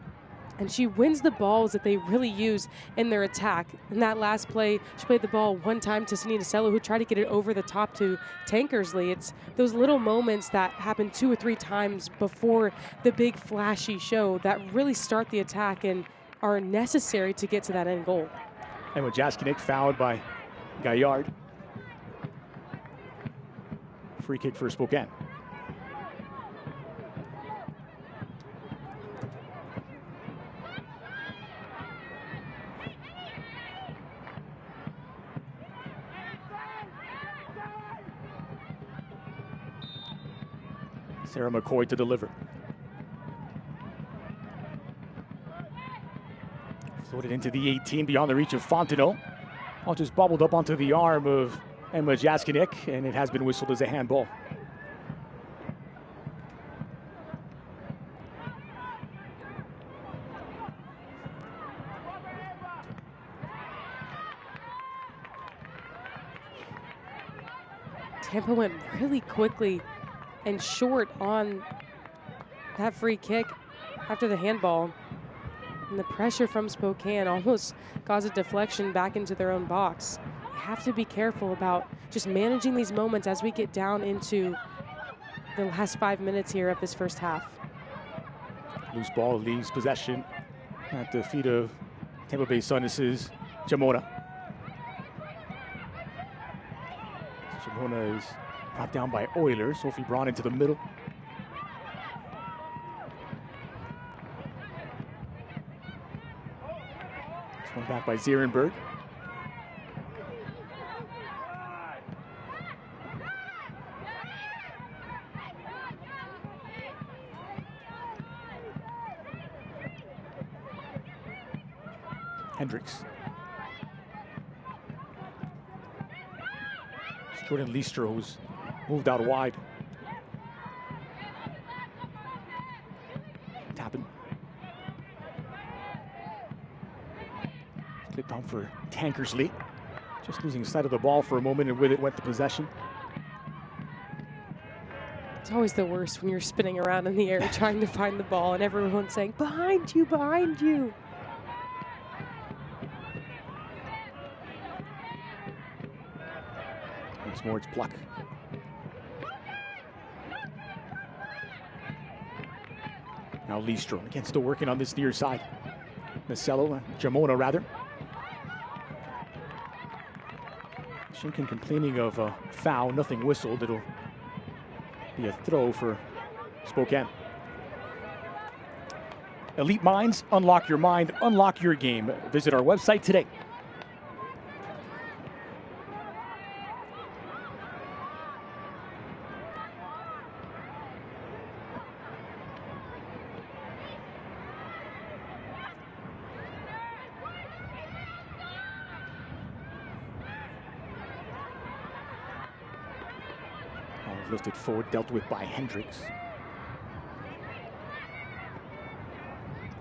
And she wins the balls that they really use in their attack. In that last play, she played the ball one time to Sunita Cello, who tried to get it over the top to Tankersley. It's those little moments that happen 2 or 3 times before the big flashy show that really start the attack and are necessary to get to that end goal. And with Jaskinek fouled by Gaillard. Free kick for Spokane. Sarah McCoy to deliver. Floated into the 18 beyond the reach of Fontenot. Ball just bobbled up onto the arm of Emma Jaskinek, and it has been whistled as a handball. Tampa went really quickly and short on that free kick after the handball. And the pressure from Spokane almost caused a deflection back into their own box. You have to be careful about just managing these moments as we get down into the last 5 minutes here of this first half. Loose ball leaves possession at the feet of Tampa Bay Sunnis' Jamona. Jamona is brought down by Oilers. Sophie Braun into the middle. This one back by Zierenberg. Hendricks. It's Jordan Leistra who's moved out wide. Tapping. Slipped on for Tankersley. Just losing sight of the ball for a moment, and with it went the possession. It's always the worst when you're spinning around in the air trying to find the ball and everyone's saying, behind you, behind you. Once more, it's Pluck. Now Leistrom, again, still working on this near side. Nacello, Jamona rather. Shinkin complaining of a foul, nothing whistled. It'll be a throw for Spokane. Elite Minds, unlock your mind, unlock your game. Visit our website today. Lifted forward, dealt with by Hendricks.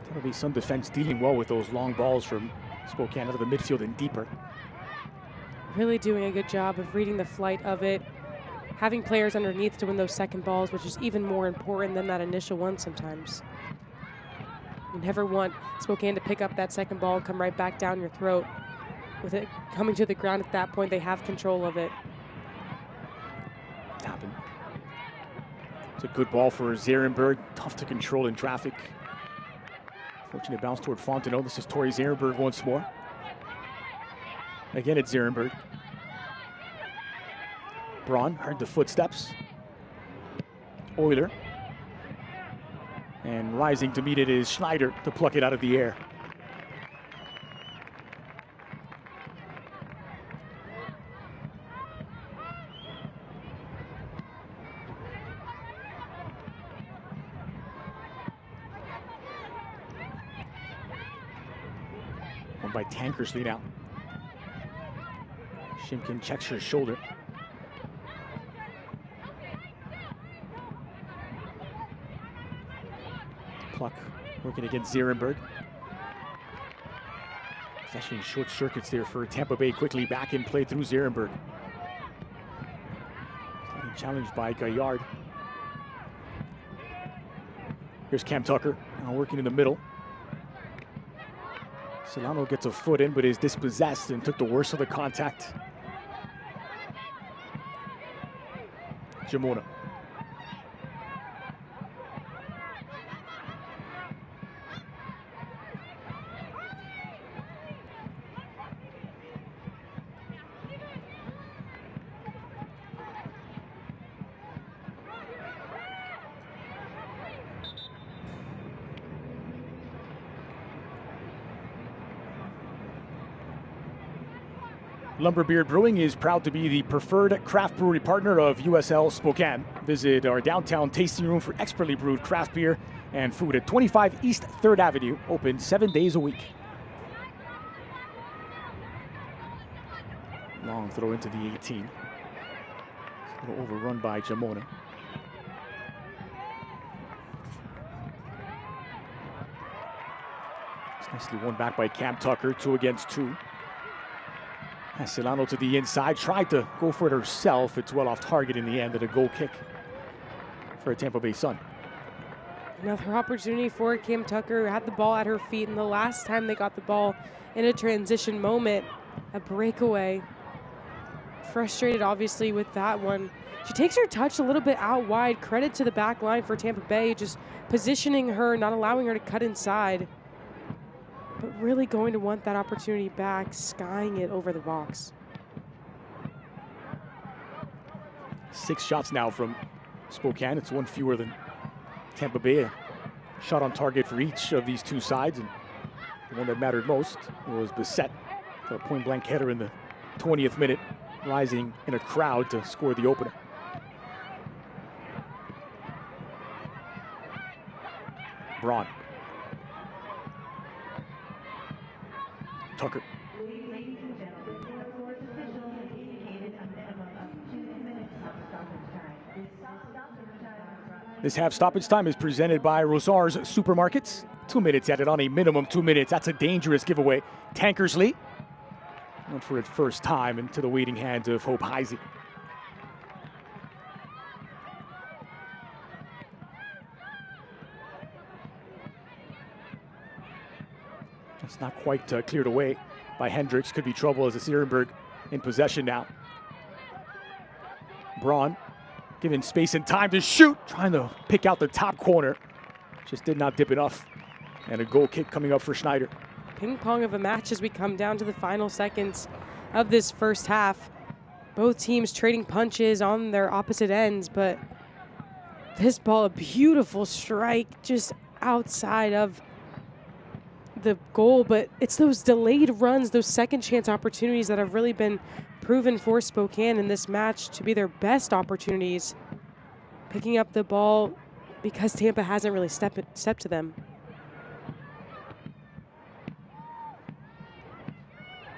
There'll be some defense dealing well with those long balls from Spokane out of the midfield and deeper. Really doing a good job of reading the flight of it, having players underneath to win those second balls, which is even more important than that initial one sometimes. You never want Spokane to pick up that second ball and come right back down your throat. With it coming to the ground at that point, they have control of it. Tapping. It's a good ball for Zierenberg. Tough to control in traffic. Fortunate bounce toward Fontenot. This is Tori Zierenberg once more. Again, it's Zierenberg. Braun heard the footsteps. Euler. And rising to meet it is Schneider to pluck it out of the air. By Tankersley now. Shimkin checks her shoulder. Pluck working against Zierenberg. Possession short circuits there for Tampa Bay. Quickly back in play through Zierenberg. Getting challenged by Gaillard. Here's Cam Tucker now working in the middle. Solano gets a foot in, but is dispossessed and took the worst of the contact. Jamona. Lumberbeard Brewing is proud to be the preferred craft brewery partner of USL Spokane. Visit our downtown tasting room for expertly brewed craft beer and food at 25 East 3rd Avenue, open 7 days a week. Long throw into the 18. A little overrun by Jamona. It's nicely won back by Cam Tucker, 2 against 2. Solano to the inside, tried to go for it herself. It's well off target in the end, and a goal kick for a Tampa Bay Sun. Another opportunity for Cam Tucker, who had the ball at her feet, and the last time they got the ball in a transition moment, a breakaway. Frustrated, obviously, with that one. She takes her touch a little bit out wide. Credit to the back line for Tampa Bay, just positioning her, not allowing her to cut inside. But really going to want that opportunity back, skying it over the box. 6 shots now from Spokane. It's 1 fewer than Tampa Bay. A shot on target for each of these 2 sides, and the one that mattered most was Bissett, the point-blank header in the 20th minute, rising in a crowd to score the opener. Braun. Tucker. This half stoppage time is presented by Rosar's Supermarkets. 2 minutes added on, a minimum 2 minutes. That's a dangerous giveaway. Tankersley went for it first time into the waiting hands of Hope Heisey. It's not quite cleared away by Hendricks. Could be trouble as it's Ehrenberg in possession now. Braun given space and time to shoot, trying to pick out the top corner. Just did not dip enough. And a goal kick coming up for Schneider. Ping pong of a match as we come down to the final seconds of this first half. Both teams trading punches on their opposite ends, but this ball, a beautiful strike just outside of the goal, but it's those delayed runs, those second chance opportunities that have really been proven for Spokane in this match to be their best opportunities. Picking up the ball because Tampa hasn't really stepped to them.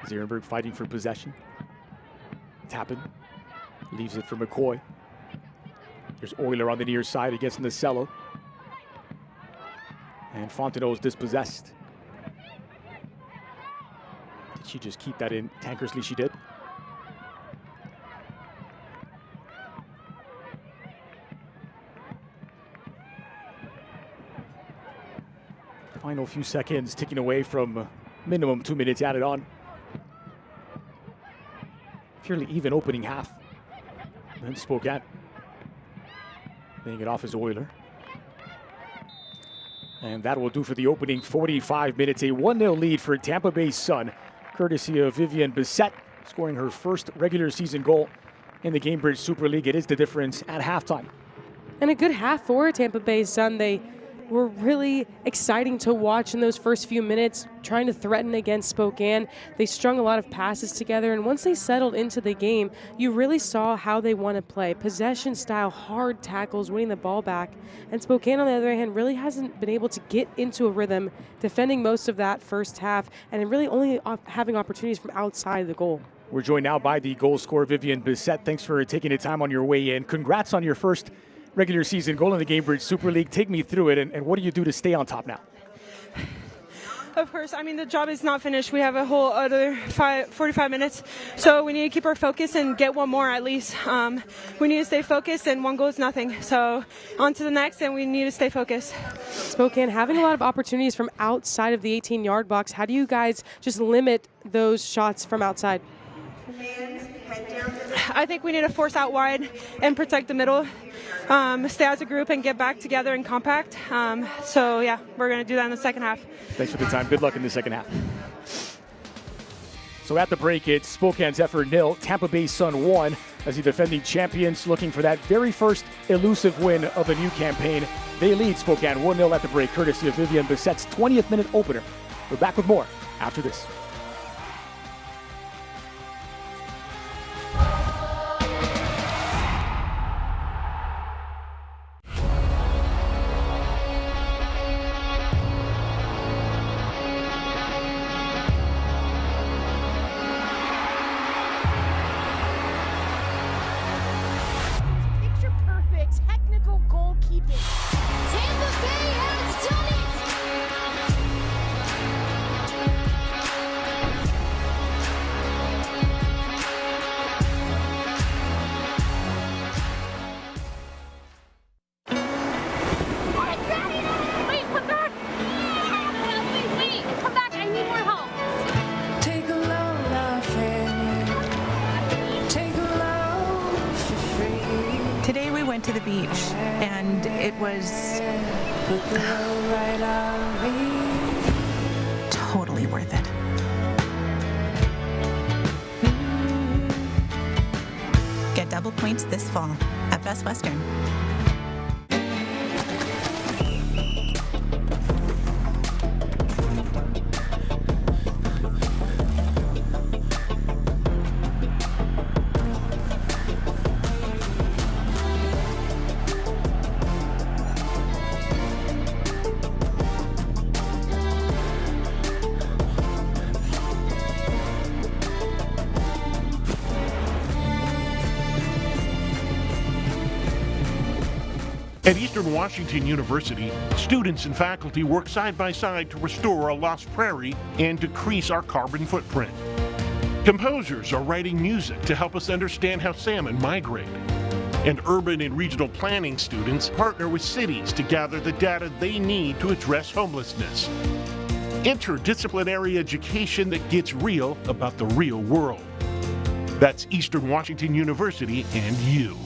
Ehrenberg fighting for possession. Tappin leaves it for McCoy. There's Euler on the near side against Nacello. And Fontenot's dispossessed. Did she just keep that in? Tankersley, she did. Final few seconds ticking away from minimum 2 minutes added on. Fairly even opening half. And Spokane laying it off as Euler. And that will do for the opening 45 minutes. A 1-0 lead for Tampa Bay Sun, courtesy of Vivian Bissett, scoring her first regular season goal in the Gamebridge Super League. It is the difference at halftime. And a good half for Tampa Bay Sun. They were really exciting to watch in those first few minutes, trying to threaten against Spokane. They strung a lot of passes together, and once they settled into the game, you really saw how they want to play. Possession style, hard tackles, winning the ball back. And Spokane, on the other hand, really hasn't been able to get into a rhythm, defending most of that first half, and really only having opportunities from outside the goal. We're joined now by the goal scorer, Vivian Bissett. Thanks for taking the time on your way in. Congrats on your first regular season goal in the Gamebridge Super League. Take me through it, and what do you do to stay on top now? Of course, I mean, the job is not finished. We have a whole other 45 minutes, so we need to keep our focus and get one more at least. We need to stay focused, and 1 goal is nothing. So on to the next, and we need to stay focused. Spokane having a lot of opportunities from outside of the 18-yard box. How do you guys just limit those shots from outside? I think we need to force out wide and protect the middle, stay as a group and get back together and compact. So, yeah, we're going to do that in the second half. Thanks for the time. Good luck in the second half. So at the break, it's Spokane Zephyr 0, Tampa Bay Sun 1, as the defending champions looking for that very first elusive win of the new campaign. They lead Spokane 1-0 at the break, courtesy of Vivian Bissett's 20th minute opener. We're back with more after this. Totally worth it. Get double points this fall at Best Western. At Eastern Washington University, students and faculty work side by side to restore a lost prairie and decrease our carbon footprint. Composers are writing music to help us understand how salmon migrate. And urban and regional planning students partner with cities to gather the data they need to address homelessness. Interdisciplinary education that gets real about the real world. That's Eastern Washington University and you.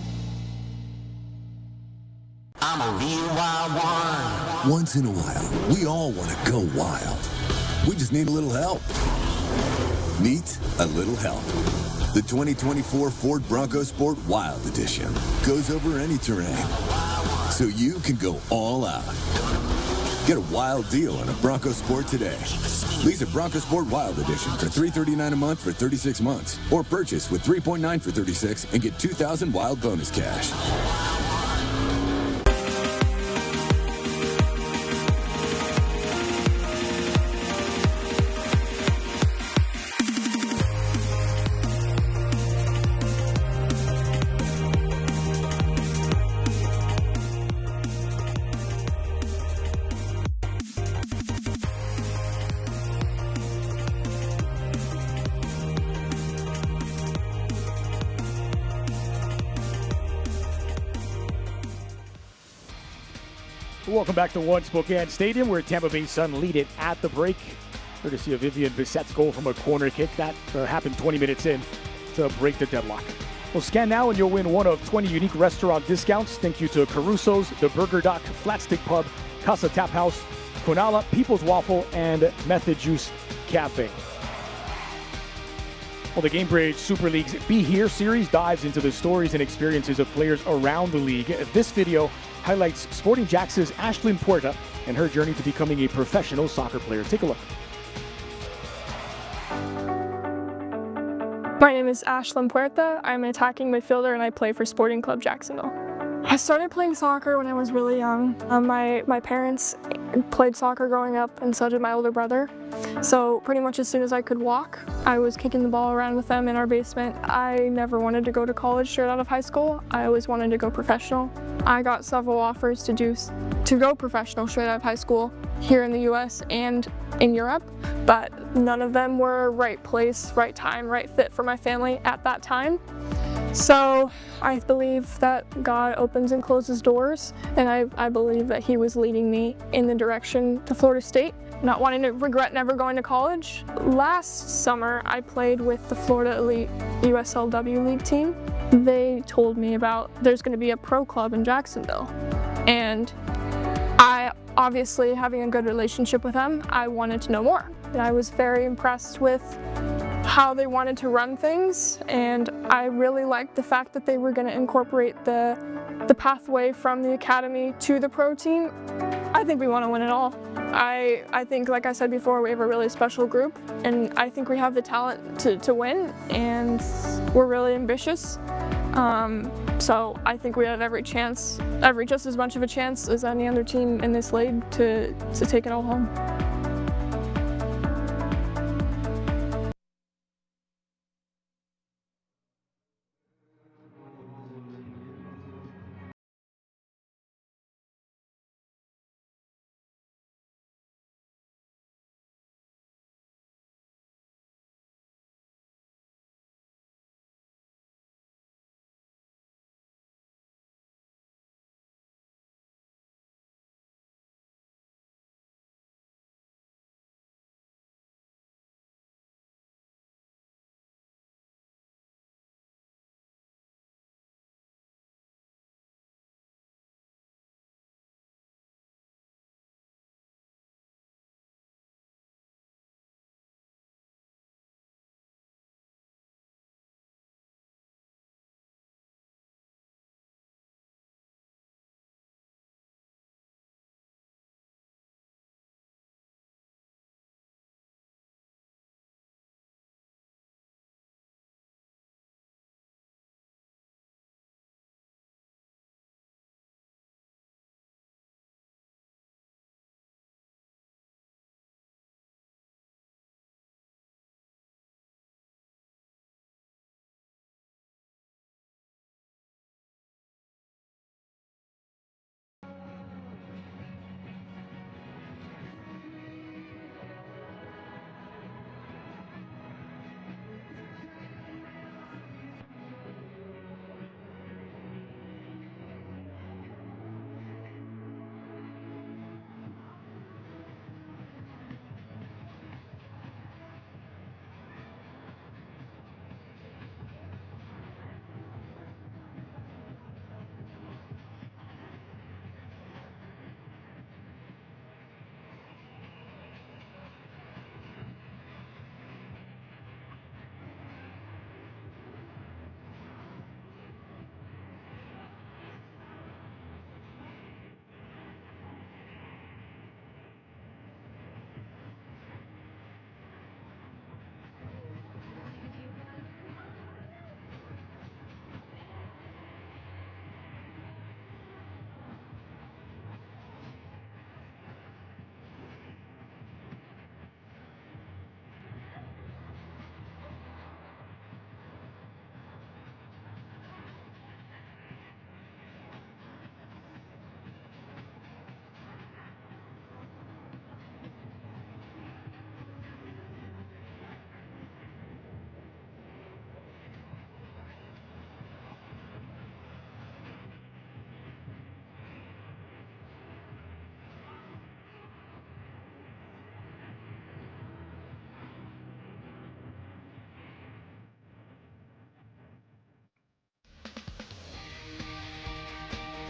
I'm a real wild one. Once in a while, we all want to go wild. We just need a little help. Meet a little help. The 2024 Ford Bronco Sport Wild Edition goes over any terrain, so you can go all out. Get a wild deal on a Bronco Sport today. Lease a Bronco Sport Wild Edition for $339 a month for 36 months, or purchase with 3.9 for 36 and get $2,000 wild bonus cash. Welcome back to One Spokane Stadium, where Tampa Bay Sun lead it at the break. Courtesy of Vivian Bissette's goal from a corner kick. That happened 20 minutes in to break the deadlock. Well, scan now and you'll win one of 20 unique restaurant discounts. Thank you to Caruso's, The Burger Dock, Flatstick Pub, Casa Tap House, Quinala, People's Waffle, and Method Juice Cafe. Well, the Gamebridge Super League's Be Here series dives into the stories and experiences of players around the league. This video highlights Sporting Jax's Ashlyn Puerta and her journey to becoming a professional soccer player. Take a look. My name is Ashlyn Puerta. I'm an attacking midfielder and I play for Sporting Club Jacksonville. I started playing soccer when I was really young. My parents played soccer growing up, and so did my older brother. So pretty much as soon as I could walk, I was kicking the ball around with them in our basement. I never wanted to go to college straight out of high school. I always wanted to go professional. I got several offers to go professional straight out of high school here in the US and in Europe, but none of them were right place, right time, right fit for my family at that time. So I believe that God opens and closes doors, and I believe that He was leading me in the direction to Florida State, not wanting to regret never going to college. Last summer, I played with the Florida Elite USL League team. They told me about there's going to be a pro club in Jacksonville, and I, obviously having a good relationship with them, I wanted to know more. And I was very impressed with how they wanted to run things, and I really liked the fact that they were going to incorporate the pathway from the academy to the pro team. I think we want to win it all. I think, like I said before, we have a really special group, and I think we have the talent to win, and we're really ambitious. So I think we have every chance, just as much of a chance as any other team in this league to take it all home.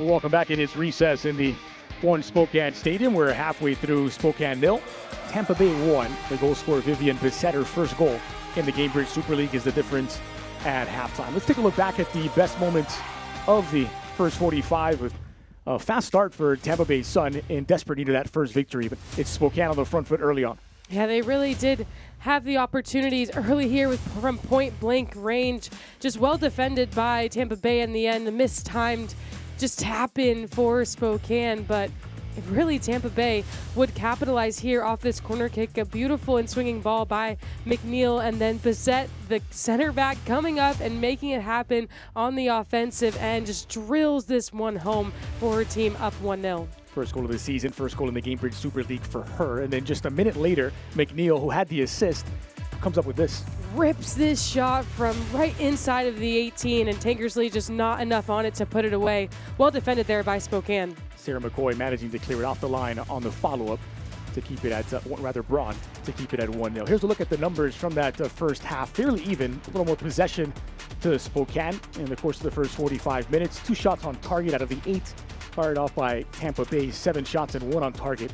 Welcome back. It is recess in the One Spokane Stadium. We're halfway through Spokane 0, Tampa Bay 1. The goal scorer Vivian Bissett, her first goal in the Gamebridge Super League, is the difference at halftime. Let's take a look back at the best moments of the first 45 with a fast start for Tampa Bay's Sun in desperate need of that first victory, but it's Spokane on the front foot early on. Yeah, they really did have the opportunities early here from point-blank range. Just well defended by Tampa Bay in the end. The mistimed just tap in for Spokane, but really Tampa Bay would capitalize here off this corner kick. A beautiful and swinging ball by McNeil, and then Bissett, the center back, coming up and making it happen on the offensive end. Just drills this one home for her team, up 1-0. First goal of the season, first goal in the Gamebridge Super League for her. And then just a minute later, McNeil, who had the assist, comes up with this. Rips this shot from right inside of the 18, and Tankersley just not enough on it to put it away. Well defended there by Spokane. Sarah McCoy managing to clear it off the line on the follow-up to keep it at, Braun to keep it at 1-0. Here's a look at the numbers from that first half. Fairly even, a little more possession to Spokane in the course of the first 45 minutes. 2 shots on target out of the 8 fired off by Tampa Bay. 7 shots and 1 on target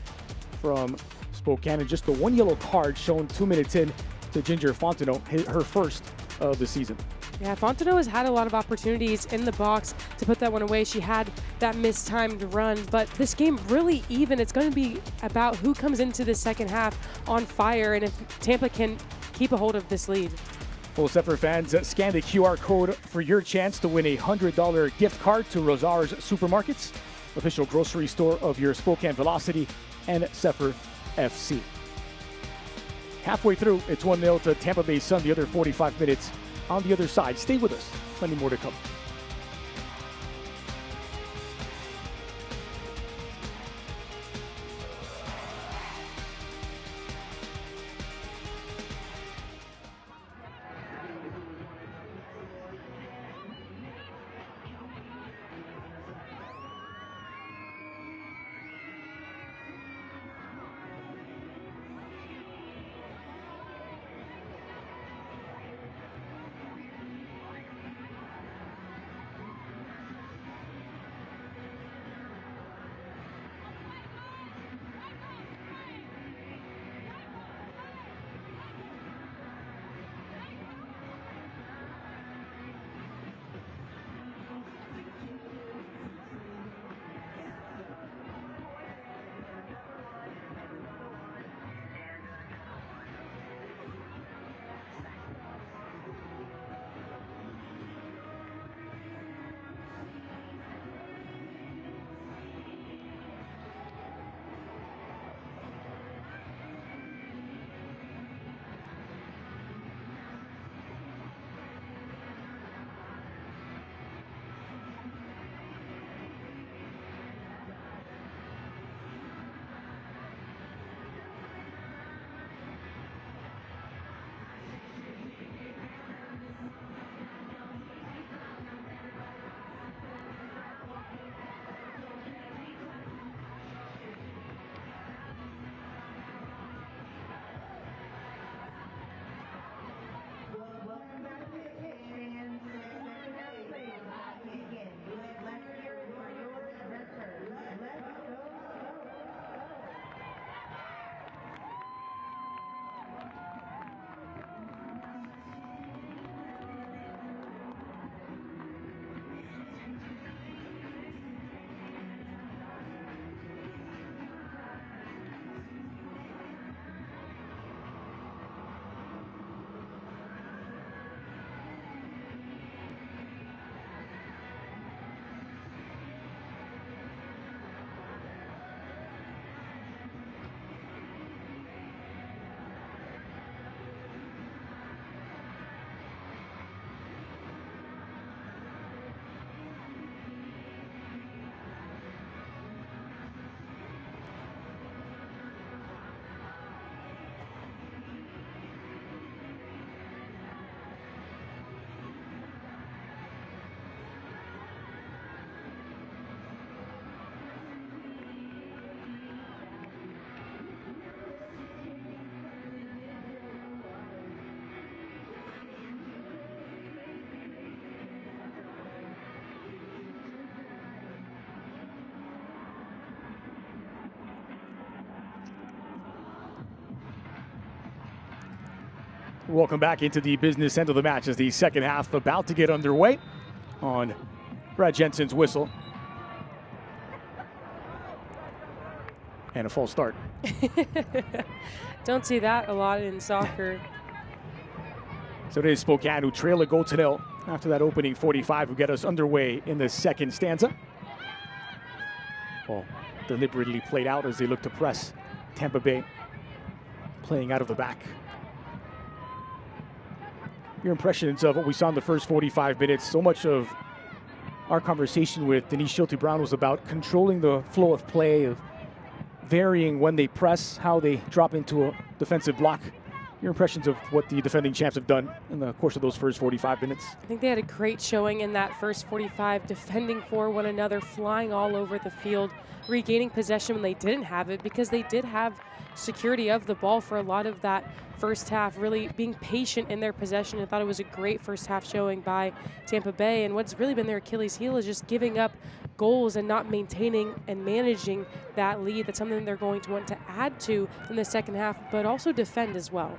from Spokane. And just the 1 yellow card shown 2 minutes in to Ginger Fontenot, her first of the season. Yeah, Fontenot has had a lot of opportunities in the box to put that one away. She had that mistimed run, but this game really even. It's going to be about who comes into the second half on fire, and if Tampa can keep a hold of this lead. Well, Zephyr fans, scan the QR code for your chance to win a $100 gift card to Rosar's Supermarkets, official grocery store of your Spokane Velocity and Zephyr FC. Halfway through, it's 1-0 to Tampa Bay Sun. The other 45 minutes on the other side. Stay with us. Plenty more to come. Welcome back into the business end of the match as the second half about to get underway on Brad Jensen's whistle. And a false start. Don't see that a lot in soccer. So it is Spokane who trail a goal to nil after that opening 45 who get us underway in the second stanza. Ball deliberately played out as they look to press Tampa Bay, playing out of the back. Your impressions of what we saw in the first 45 minutes. So much of our conversation with Denise Schulte-Brown was about controlling the flow of play, of varying when they press, how they drop into a defensive block. Your impressions of what the defending champs have done in the course of those first 45 minutes? I think they had a great showing in that first 45, defending for one another, flying all over the field, regaining possession when they didn't have it, because they did have security of the ball for a lot of that first half, really being patient in their possession. I thought it was a great first half showing by Tampa Bay, and what's really been their Achilles heel is just giving up goals and not maintaining and managing that lead. That's something they're going to want to add to in the second half, but also defend as well.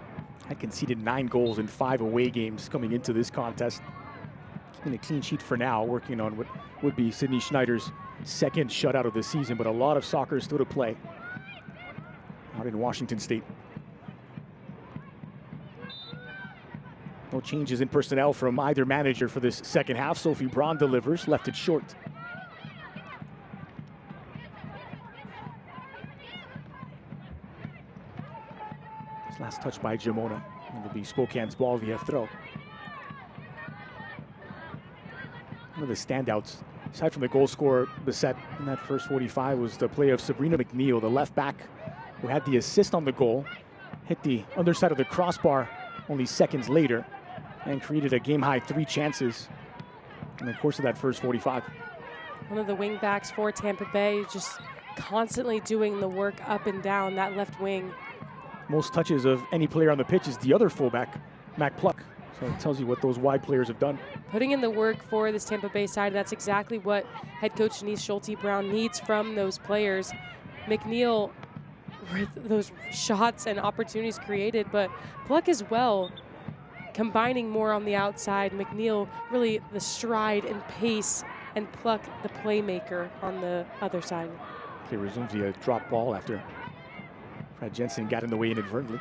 I conceded 9 goals in 5 away games coming into this contest. It's been a clean sheet for now, working on what would be Sydney Schneider's second shutout of the season, but a lot of soccer still to play out in Washington State. No changes in personnel from either manager for this second half. Sophie Braun delivers, left it short. This last touch by Jamona. It'll be Spokane's ball via throw. One of the standouts, aside from the goal scorer Bissett in that first 45, was the play of Sabrina McNeil, the left back, who had the assist on the goal, hit the underside of the crossbar only seconds later, and created a game-high 3 chances in the course of that first 45. One of the wing backs for Tampa Bay, just constantly doing the work up and down that left wing. Most touches of any player on the pitch is the other fullback, Mac Pluck. So it tells you what those wide players have done. Putting in the work for this Tampa Bay side, that's exactly what head coach Denise Schulte-Brown needs from those players. McNeil, with those shots and opportunities created, but Pluck as well, combining more on the outside. McNeil really the stride and pace, and Pluck the playmaker on the other side. Okay, resumes via drop ball after Brad Jensen got in the way inadvertently.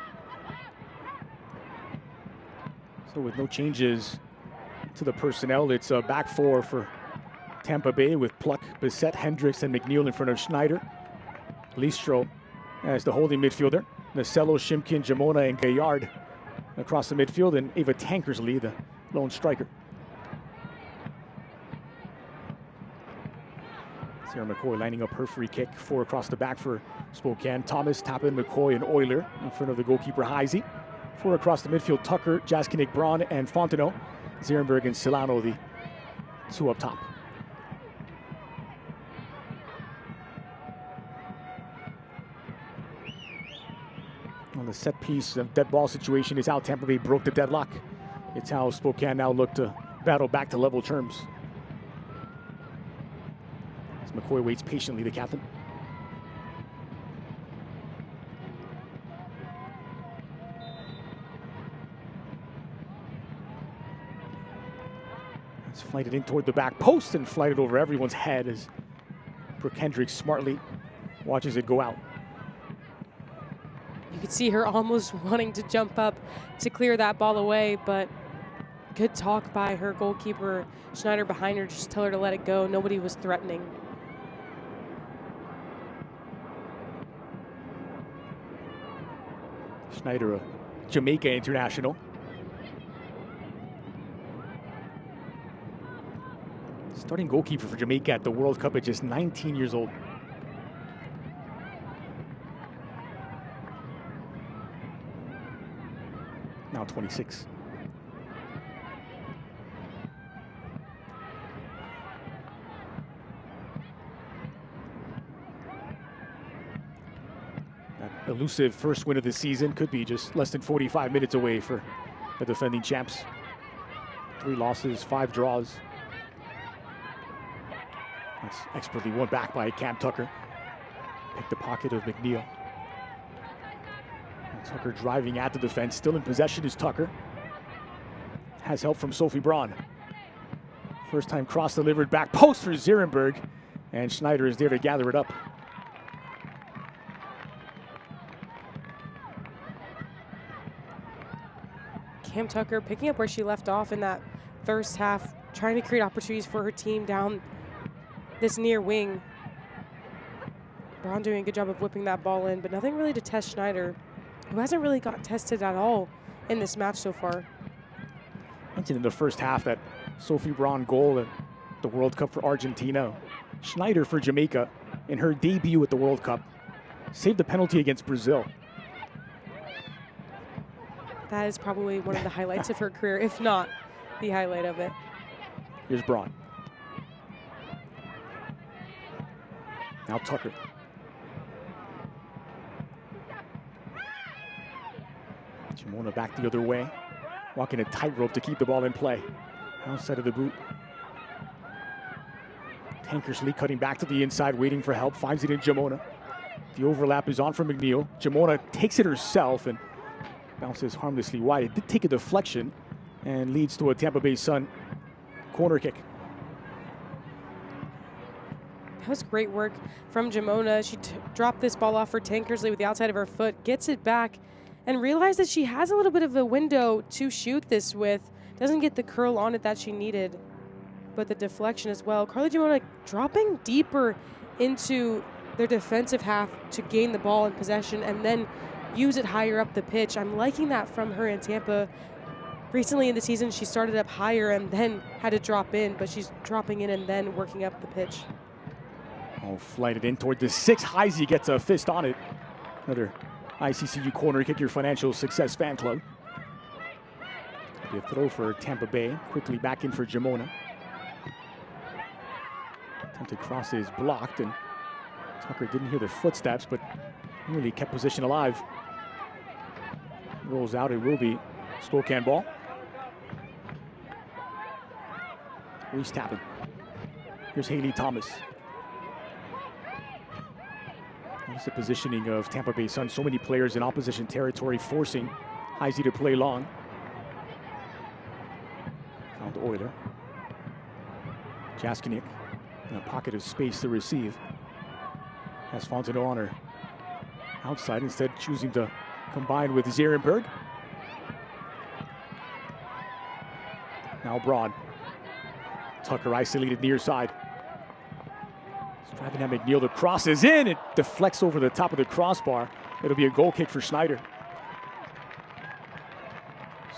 So with no changes to the personnel, it's a back 4 for Tampa Bay with Pluck, Bissett, Hendricks, and McNeil in front of Schneider. Listro as the holding midfielder. Nacello, Shimkin, Jamona, and Gaillard across the midfield, and Ava Tankersley, the lone striker. Sarah McCoy lining up her free kick. 4 across the back for Spokane. Thomas, Tappan, McCoy, and Euler in front of the goalkeeper Heisey. 4 across the midfield, Tucker, Jaskinik, Braun, and Fontenot. Zierenberg and Silano, the 2 up top. On the set piece, the dead ball situation is how Tampa Bay broke the deadlock. It's how Spokane now look to battle back to level terms. As McCoy waits patiently, the captain. It's flighted in toward the back post and flighted over everyone's head as Brooke Hendricks smartly watches it go out. You could see her almost wanting to jump up to clear that ball away, but good talk by her goalkeeper Schneider behind her, just tell her to let it go. Nobody was threatening. Schneider, a Jamaica international. Starting goalkeeper for Jamaica at the World Cup at just 19 years old. Now 26. That elusive first win of the season could be just less than 45 minutes away for the defending champs. 3 losses, 5 draws. That's expertly won back by Cam Tucker. Picked the pocket of McNeil. Tucker driving at the defense, still in possession is Tucker. Has help from Sophie Braun. First time cross delivered back post for Zierenberg, and Schneider is there to gather it up. Cam Tucker picking up where she left off in that first half, trying to create opportunities for her team down this near wing. Braun doing a good job of whipping that ball in, but nothing really to test Schneider, who hasn't really got tested at all in this match so far. Mentioned in the first half that Sophie Braun goal at the World Cup for Argentina. Schneider for Jamaica in her debut at the World Cup saved the penalty against Brazil. That is probably one of the highlights of her career, if not the highlight of it. Here's Braun. Now Tucker. Jamona back the other way, walking a tightrope to keep the ball in play. Outside of the boot. Tankersley cutting back to the inside, waiting for help, finds it in Jamona. The overlap is on from McNeil. Jamona takes it herself and bounces harmlessly wide. It did take a deflection and leads to a Tampa Bay Sun corner kick. That was great work from Jamona. She dropped this ball off for Tankersley with the outside of her foot, gets it back, and realized that she has a little bit of a window to shoot this with. Doesn't get the curl on it that she needed, but the deflection as well. Carly Jamona dropping deeper into their defensive half to gain the ball in possession and then use it higher up the pitch. I'm liking that from her in Tampa. Recently in the season, she started up higher and then had to drop in, but she's dropping in and then working up the pitch. Oh, flighted in toward the 6. Heisey gets a fist on it. Another ICCU corner kick, your Financial Success Fan Club. Be a throw for Tampa Bay. Quickly back in for Jamona. Attempted cross is blocked, and Tucker didn't hear the footsteps, but nearly kept position alive. Rolls out, it will be Spokane ball. Reese Tappan. Here's Haley Thomas. Notice the positioning of Tampa Bay Sun. So many players in opposition territory forcing Heisey to play long. Found Euler. Jaskinik in a pocket of space to receive. Has Fontenot on her outside, instead choosing to combine with Zierenberg. Now Braun. Tucker isolated near side. He's driving at McNeil. The cross is in. It deflects over the top of the crossbar. It'll be a goal kick for Schneider.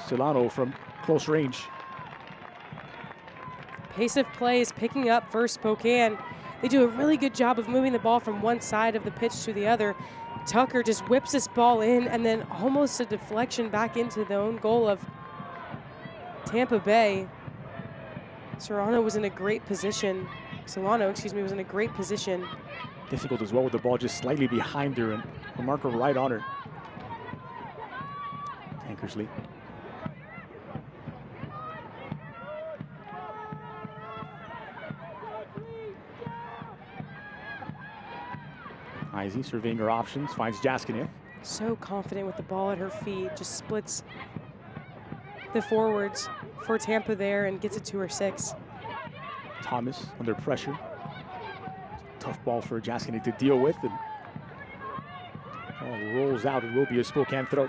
Solano from close range. Pace of play is picking up for Spokane. They do a really good job of moving the ball from one side of the pitch to the other. Tucker just whips this ball in and then almost a deflection back into the own goal of Tampa Bay. Solano, was in a great position. Was in a great position. Difficult as well with the ball just slightly behind her and a marker right on her. Tankersley. Heisey surveying her options, finds Jaskinik. So confident with the ball at her feet, just splits the forwards for Tampa there and gets it to her 6. Thomas under pressure. Tough ball for Jaskinik to deal with, and ball rolls out. It will be a Spokane throw.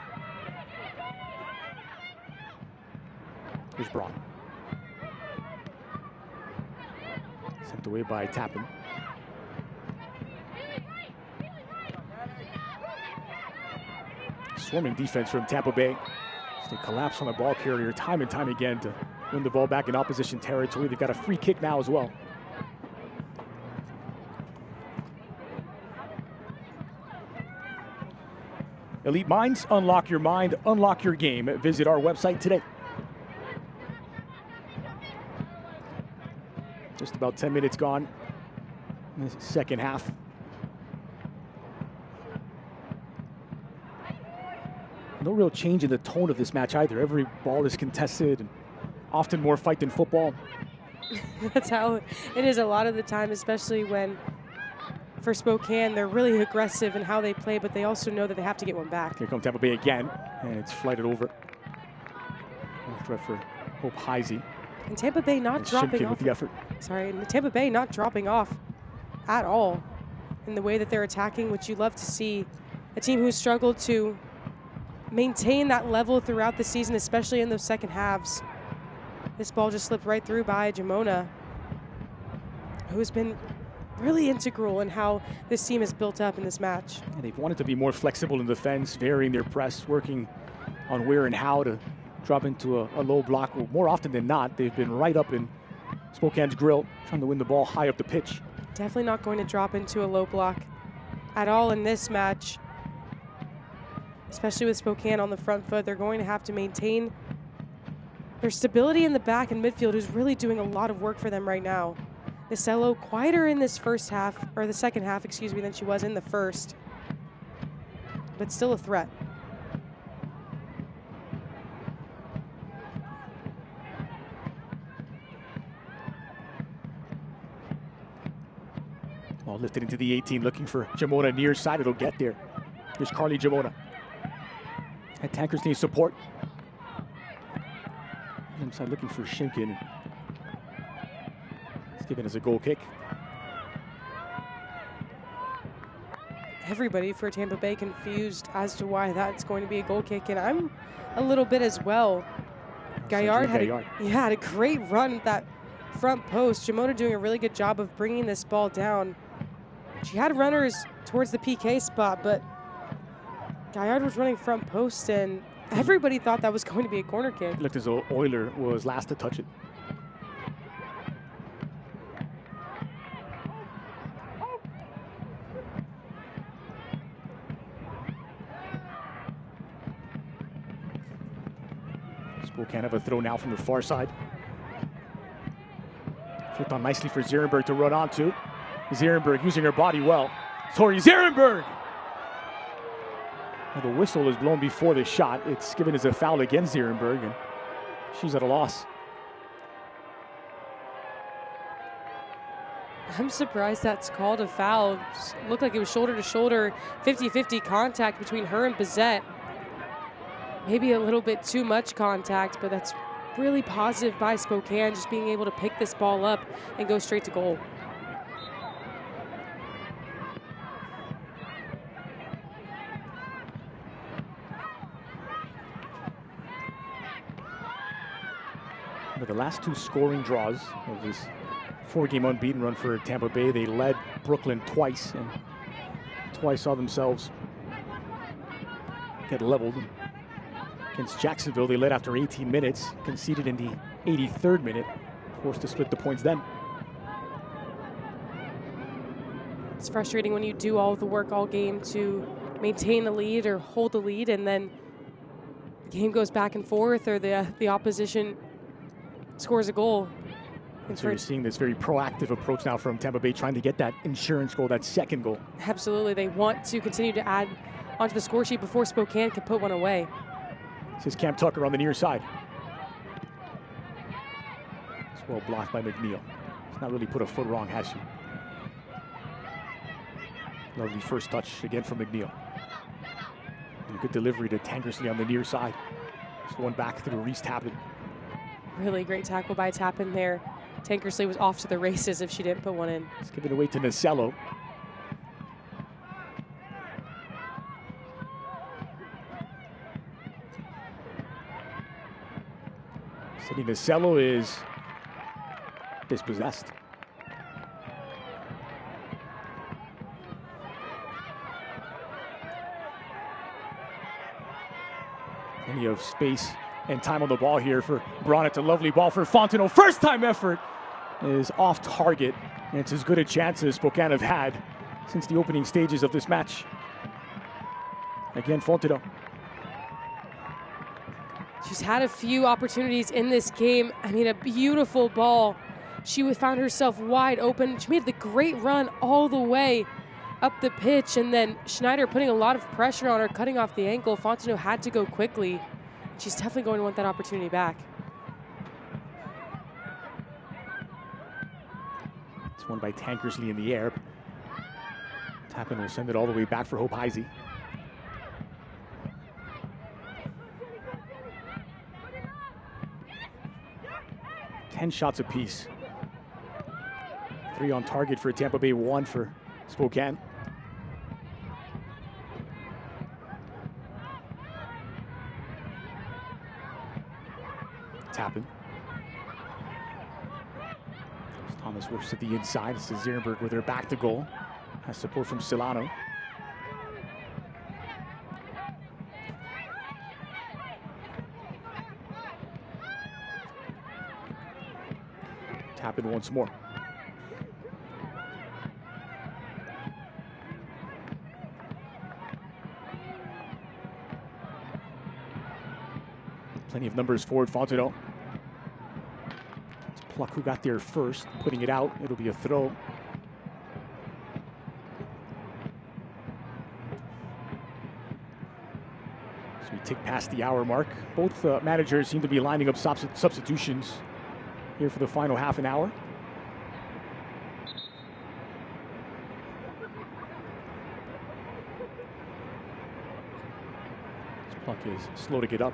Here's Braun. Sent away by Tappan. Swarming defense from Tampa Bay. They collapse on the ball carrier time and time again to win the ball back in opposition territory. They've got a free kick now as well. Elite Minds, unlock your mind, unlock your game. Visit our website today. Just about 10 minutes gone in the second half. No real change in the tone of this match either. Every ball is contested and often more fight than football. That's how it is a lot of the time, especially when for Spokane. They're really aggressive in how they play, but they also know that they have to get one back. Here comes Tampa Bay again, and it's flighted over. No threat for Hope Heisey. And Tampa Bay not dropping Shimkin off. with the effort. Sorry, and Tampa Bay not dropping off at all in the way that they're attacking, which you love to see. A team who's struggled to maintain that level throughout the season, especially in those second halves. This ball just slipped right through by Jamona, who's been really integral in how this team is built up in this match. And they've wanted to be more flexible in defense, varying their press, working on where and how to drop into a low block. Well, more often than not, they've been right up in Spokane's grill, trying to win the ball high up the pitch. Definitely not going to drop into a low block at all in this match, especially with Spokane on the front foot. They're going to have to maintain their stability in the back and midfield, who's really doing a lot of work for them right now. Nicello quieter in this first half, or the second half, excuse me, than she was in the first, but still a threat. Ball lifted into the 18, looking for Jamona near side. It'll get there. Here's Carly Jamona. And Tankers need support. Inside looking for Shimkin. It's given as a goal kick. Everybody for Tampa Bay confused as to why that's going to be a goal kick, and I'm a little bit as well. Gaillard had a great run at that front post. Jamona doing a really good job of bringing this ball down. She had runners towards the PK spot, but Gaillard was running front post, and everybody thought that was going to be a corner kick. It looked as though Euler was last to touch it. Spokane have a throw now from the far side. Flipped on nicely for Zierenberg to run onto. Zierenberg using her body well. Tori Zierenberg! Well, the whistle is blown before the shot. It's given as a foul against Zierenberg, and she's at a loss. I'm surprised that's called a foul. Looked like it was shoulder to shoulder, 50-50 contact between her and Bizette. Maybe a little bit too much contact, but that's really positive by Spokane, just being able to pick this ball up and go straight to goal. The last two scoring draws of this four-game unbeaten run for Tampa Bay, they led Brooklyn twice, and twice saw themselves get leveled. Against Jacksonville, they led after 18 minutes, conceded in the 83rd minute, forced to split the points then. It's frustrating when you do all the work all game to maintain the lead or hold the lead, and then the game goes back and forth, or the opposition scores a goal. And so you're seeing this very proactive approach now from Tampa Bay, trying to get that insurance goal, that second goal. Absolutely, they want to continue to add onto the score sheet before Spokane can put one away. This is Cam Tucker on the near side. It's well blocked by McNeil. She's not really put a foot wrong, has she? Lovely first touch again from McNeil. And a good delivery to Tankersley on the near side. Just one back through Reese Tappan. Really great tackle by Tappan there. Tankersley was off to the races if she didn't put one in. Let's give it away to Nicello. Sydney Nicello is dispossessed. Plenty of space and time on the ball here for Braun. It's a lovely ball for Fontenot. First time effort is off target, and it's as good a chance as Spokane have had since the opening stages of this match. Again, Fontenot. She's had a few opportunities in this game. I mean, a beautiful ball. She found herself wide open. She made the great run all the way up the pitch, and then Schneider putting a lot of pressure on her, cutting off the ankle. Fontenot had to go quickly. She's definitely going to want that opportunity back. It's won by Tankersley in the air. Tappan will send it all the way back for Hope Heisey. Ten shots apiece. 3 on target for Tampa Bay, 1 for Spokane. Tappan. Thomas works to the inside. This is Zierenberg with her back to goal. Has support from Solano. Tappan once more. Plenty of numbers forward, Fontenot. It's Pluck who got there first, putting it out. It'll be a throw. So we tick past the hour mark. Both managers seem to be lining up substitutions here for the final half an hour. This Pluck is slow to get up.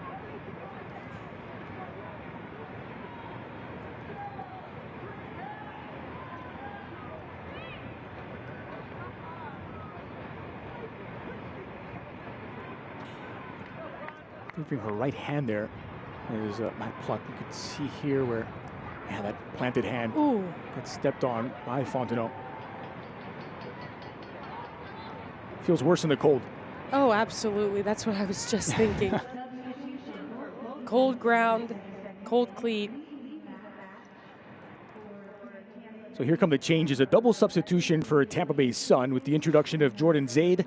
Moving her right hand there is Matt Pluck. You can see here where that planted hand gets stepped on by Fontenot. Feels worse in the cold. Oh, absolutely. That's what I was just thinking. Cold ground, cold cleat. So here come the changes. A double substitution for Tampa Bay's Sun with the introduction of Jordan Zaid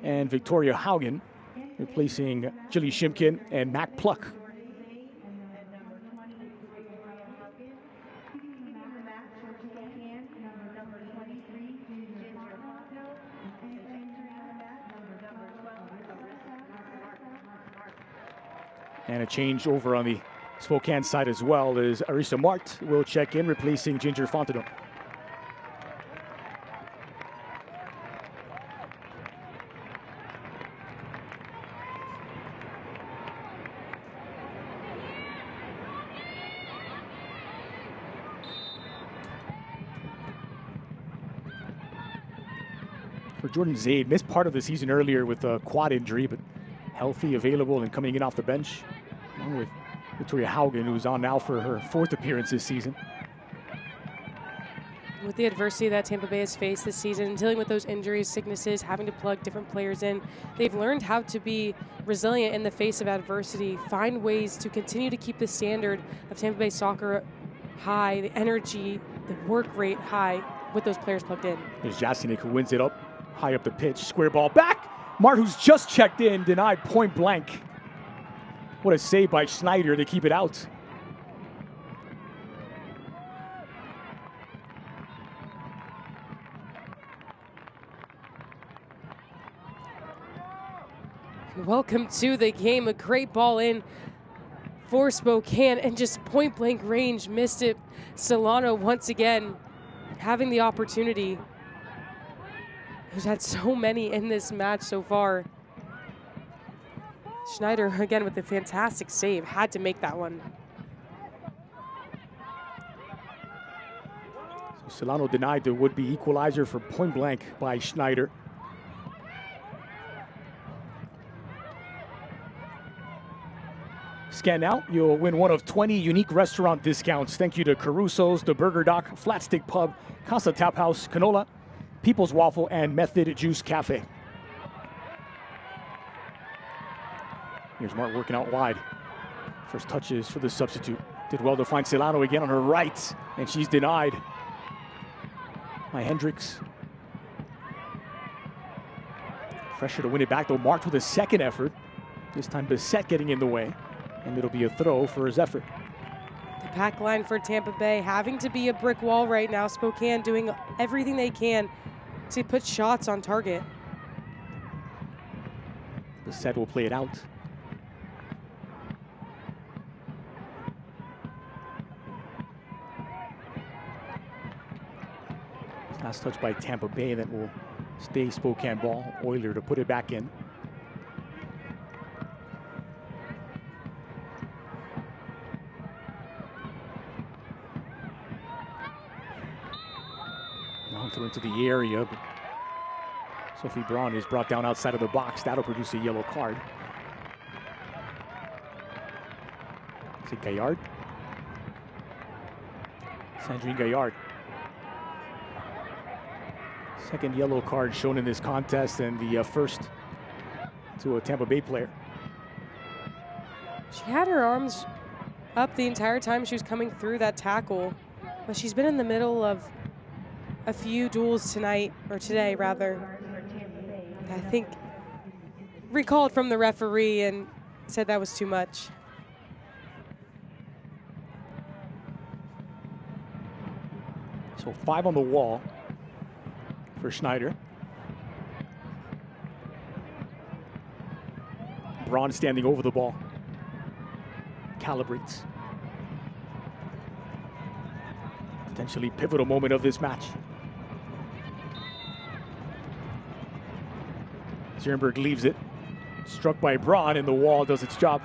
and Victoria Haugen, replacing Jilly Shimkin and Mac Pluck. And a change over on the Spokane side as well as Arisa Mart will check in, replacing Ginger Fontenot. For Jordan Zaid, missed part of the season earlier with a quad injury, but healthy, available, and coming in off the bench, along with Victoria Haugen, who's on now for her 4th appearance this season. With the adversity that Tampa Bay has faced this season, dealing with those injuries, sicknesses, having to plug different players in, they've learned how to be resilient in the face of adversity, find ways to continue to keep the standard of Tampa Bay soccer high, the energy, the work rate high with those players plugged in. There's Jasinek who wins it up, high up the pitch, square ball back. Mart, who's just checked in, denied point blank. What a save by Schneider to keep it out. Welcome to the game. A great ball in for Spokane and just point blank range. Missed it. Solano once again having the opportunity. Who's had so many in this match so far. Schneider again with a fantastic save. Had to make that one. So Solano denied the would-be equalizer for point blank by Schneider. Scan now, you'll win one of 20 unique restaurant discounts. Thank you to Caruso's, The Burger Dock, Flat Stick Pub, Casa Tap House, Canola, People's Waffle, and Method Juice Cafe. Here's Mart working out wide. First touches for the substitute. Did well to find Solano again on her right, and she's denied by Hendricks. Pressure to win it back, though. Mart with a second effort. This time Bissett getting in the way, and it'll be a throw for Zephyr. The pack line for Tampa Bay having to be a brick wall right now. Spokane doing everything they can to put shots on target. Bissett will play it out. Last touch by Tampa Bay that will Stay Spokane ball. Oyler to put it back in. Long throw into the area. But Sophie Braun is brought down outside of the box. That'll produce a yellow card. Is it Gaillard? Sandrine Gaillard. Second yellow card shown in this contest, and the first to a Tampa Bay player. She had her arms up the entire time she was coming through that tackle, but she's been in the middle of a few duels tonight, or today rather. I think recalled from the referee and said that was too much. So 5 on the wall for Schneider. Braun standing over the ball. Calibrates. Potentially pivotal moment of this match. Zierenberg leaves it. Struck by Braun, and the wall does its job.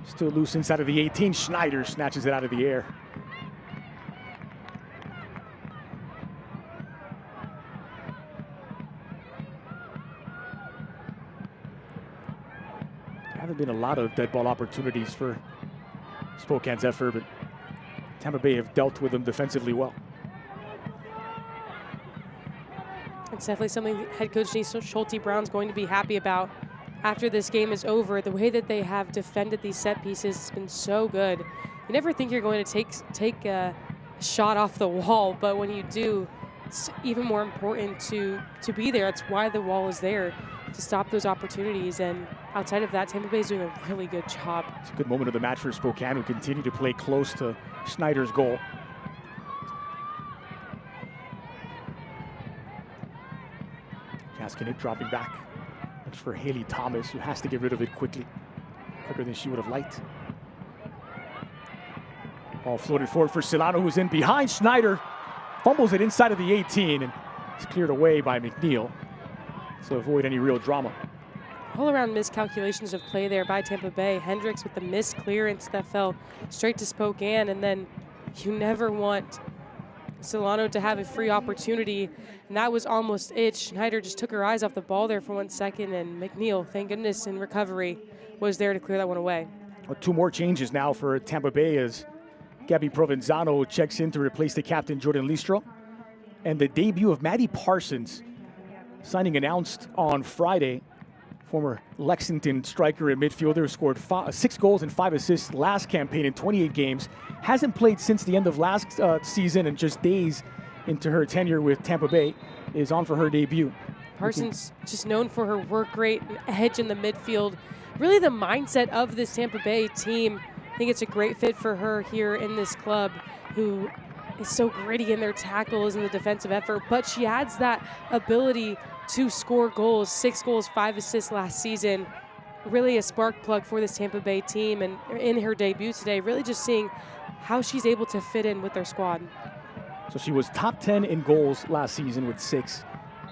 Still loose inside of the 18. Schneider snatches it out of the air. There haven't been a lot of dead ball opportunities for Spokane Zephyr, but Tampa Bay have dealt with them defensively well. It's definitely something head coach Denise Schulte-Brown's going to be happy about after this game is over. The way that they have defended these set pieces has been so good. You never think you're going to take a shot off the wall, but when you do, it's even more important to be there. That's why the wall is there, to stop those opportunities. And outside of that, Tampa Bay is doing a really good job. It's a good moment of the match for Spokane, who continue to play close to Schneider's goal. Gaskin dropping back. Looks for Haley Thomas, who has to get rid of it quickly. Quicker than she would have liked. Ball floated forward for Solano, who's in behind Schneider. Fumbles it inside of the 18, and it's cleared away by McNeil to avoid any real drama. All around miscalculations of play there by Tampa Bay. Hendricks with the missed clearance that fell straight to Spokane, and then you never want Solano to have a free opportunity, and that was almost it. Schneider just took her eyes off the ball there for 1 second, and McNeil, thank goodness, in recovery, was there to clear that one away. Well, 2 more changes now for Tampa Bay as Gabby Provenzano checks in to replace the captain Jordan Listro. And the debut of Maddie Parsons, signing announced on Friday. Former Lexington striker and midfielder who scored 6 goals and 5 assists last campaign in 28 games. Hasn't played since the end of last season, and just days into her tenure with Tampa Bay is on for her debut. Parsons just known for her work rate and edge in the midfield. Really the mindset of this Tampa Bay team. I think it's a great fit for her here in this club, who is so gritty in their tackles and the defensive effort, but she adds that ability to score goals. 6 goals, 5 assists last season. Really a spark plug for this Tampa Bay team, and in her debut today, really just seeing how she's able to fit in with their squad. So she was top 10 in goals last season with 6,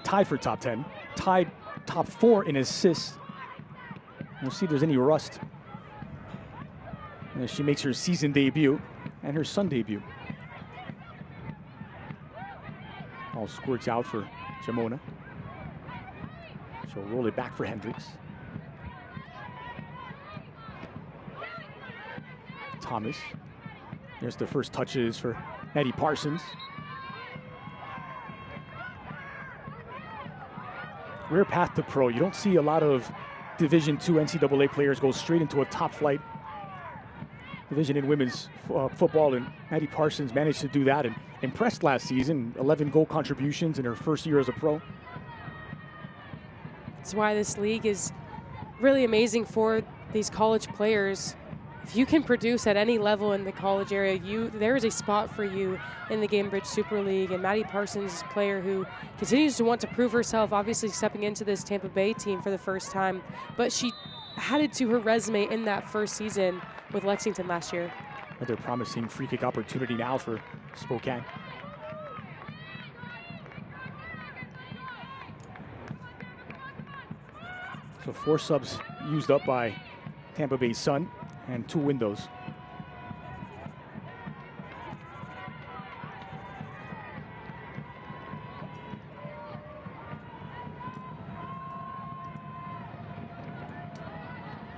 tied for top 10, tied top 4 in assists. We'll see if there's any rust as she makes her season debut and her Sun debut. All squirts out for Jamona. She'll roll it back for Hendricks. Thomas. Here's the first touches for Maddie Parsons. Rare path to pro. You don't see a lot of Division II NCAA players go straight into a top flight division in women's football, and Maddie Parsons managed to do that and impressed last season. 11 goal contributions in her first year as a pro. That's why this league is really amazing for these college players. If you can produce at any level in the college area, there is a spot for you in the Gamebridge Super League. And Maddie Parsons is a player who continues to want to prove herself, obviously stepping into this Tampa Bay team for the first time. But she added to her resume in that first season with Lexington last year. Another promising free kick opportunity now for Spokane. So 4 subs used up by Tampa Bay Sun and 2 windows.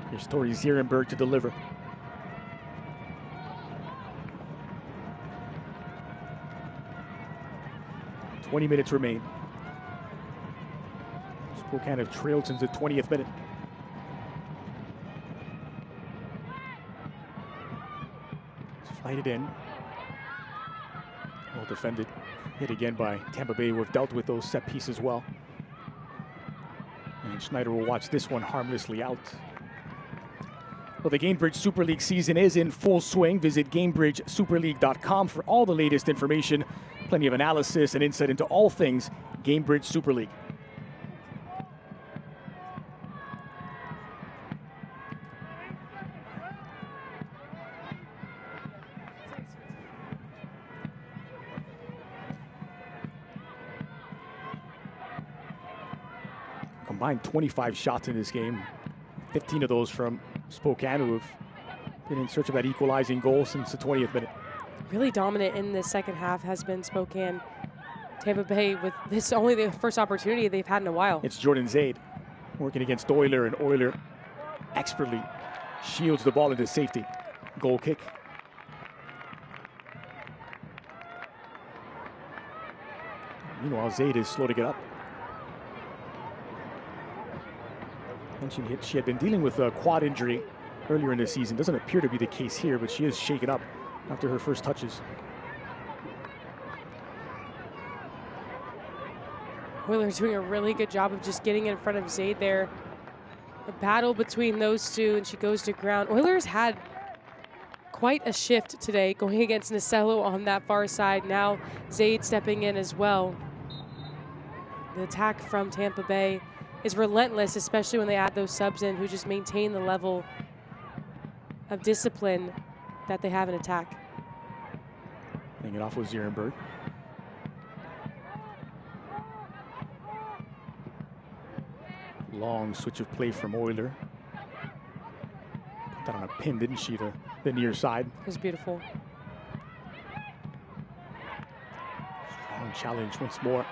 Here's Tori Zierenberg to deliver. "20 minutes remain. Spokane have trailed since the 20th minute. It's flighted in. Well defended. Hit again by Tampa Bay, who have dealt with those set pieces well. And Schneider will watch this one harmlessly out. Well, the Gainbridge Super League season is in full swing. Visit GainbridgeSuperLeague.com for all the latest information. Plenty of analysis and insight into all things Gainbridge Super League. Combined 25 shots in this game, 15 of those from Spokane, who have been in search of that equalizing goal since the 20th minute. Really dominant in the second half has been Spokane. Tampa Bay, with this only the first opportunity they've had in a while. It's Jordan Zaid working against Euler, and Euler expertly shields the ball into safety. Goal kick. Meanwhile, Zaid is slow to get up. Mentioned she had been dealing with a quad injury earlier in the season. Doesn't appear to be the case here, but she is shaken up after her first touches. Euler's doing a really good job of just getting in front of Zaid there. A battle between those two, and she goes to ground. Euler's had quite a shift today, going against Nasello on that far side. Now Zaid stepping in as well. The attack from Tampa Bay is relentless, especially when they add those subs in who just maintain the level of discipline that they have in attack. Playing it off with Zierenberg. Long switch of play from Euler. Put that on a pin, didn't she, the near side? It was beautiful. Strong challenge once more.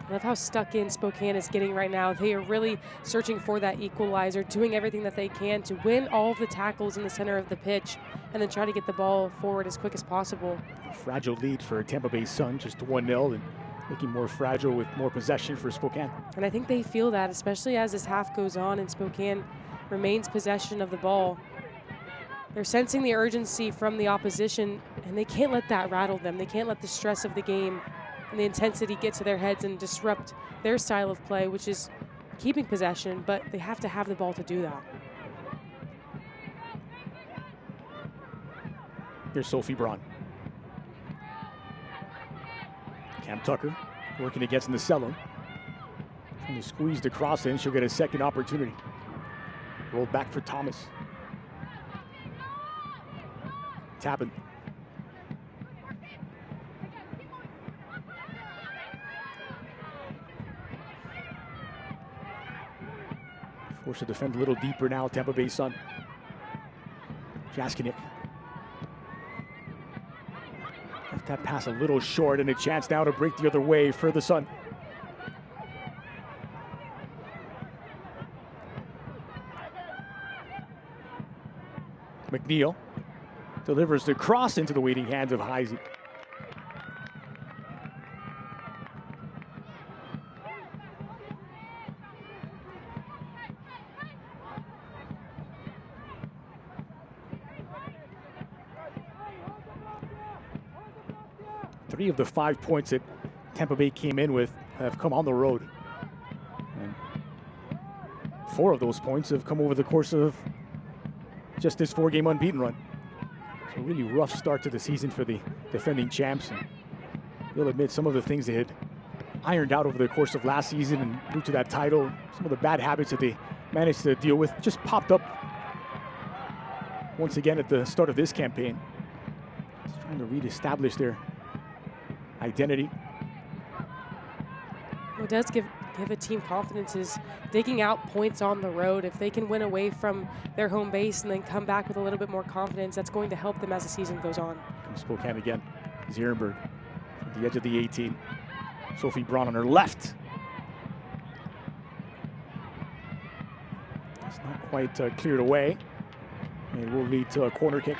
I love how stuck in Spokane is getting right now. They are really searching for that equalizer, doing everything that they can to win all of the tackles in the center of the pitch and then try to get the ball forward as quick as possible. A fragile lead for Tampa Bay Sun, just 1-0, and looking more fragile with more possession for Spokane. And I think they feel that, especially as this half goes on and Spokane remains possession of the ball. They're sensing the urgency from the opposition, and they can't let that rattle them. They can't let the stress of the game and the intensity get to their heads and disrupt their style of play, which is keeping possession, but they have to have the ball to do that. Here's Sophie Braun. Cam Tucker working against Nasello. Trying to squeeze the cross in. She'll get a second opportunity. Rolled back for Thomas. Tapping. Forced to defend a little deeper now, Tampa Bay Sun. Jaskinik. Left that pass a little short, and a chance now to break the other way for the Sun. McNeil delivers the cross into the waiting hands of Heisey. Three of the 5 points that Tampa Bay came in with have come on the road. And 4 of those points have come over the course of just this 4-game unbeaten run. So a really rough start to the season for the defending champs. And they'll admit some of the things they had ironed out over the course of last season and route to that title, some of the bad habits that they managed to deal with just popped up once again at the start of this campaign. Just trying to reestablish their identity. It does give give a team confidence is digging out points on the road. If they can win away from their home base and then come back with a little bit more confidence, that's going to help them as the season goes on. Comes Spokane again. Zierenberg at the edge of the 18. Sophie Braun on her left. It's not quite cleared away. And will lead to a corner kick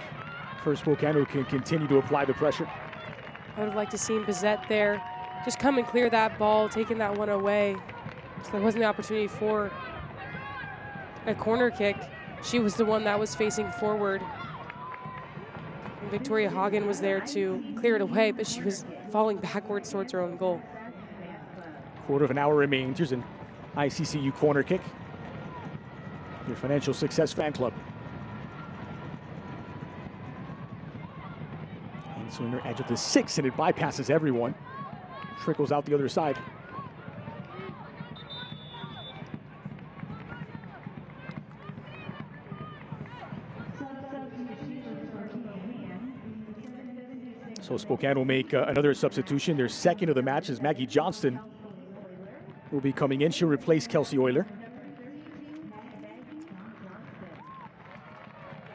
for Spokane, who can continue to apply the pressure. I would have liked to see Bizette there just come and clear that ball, taking that one away. So there wasn't the opportunity for a corner kick. She was the one that was facing forward. And Victoria Hagen was there to clear it away, but she was falling backwards towards her own goal. Quarter of an hour remains. Here's an ICCU corner kick. Your Financial Success Fan Club. And swinger edge of the 6, and it bypasses everyone. Trickles out the other side. So Spokane will make another substitution. Their second of the match is Maggie Johnston will be coming in. She'll replace Kelsey Euler.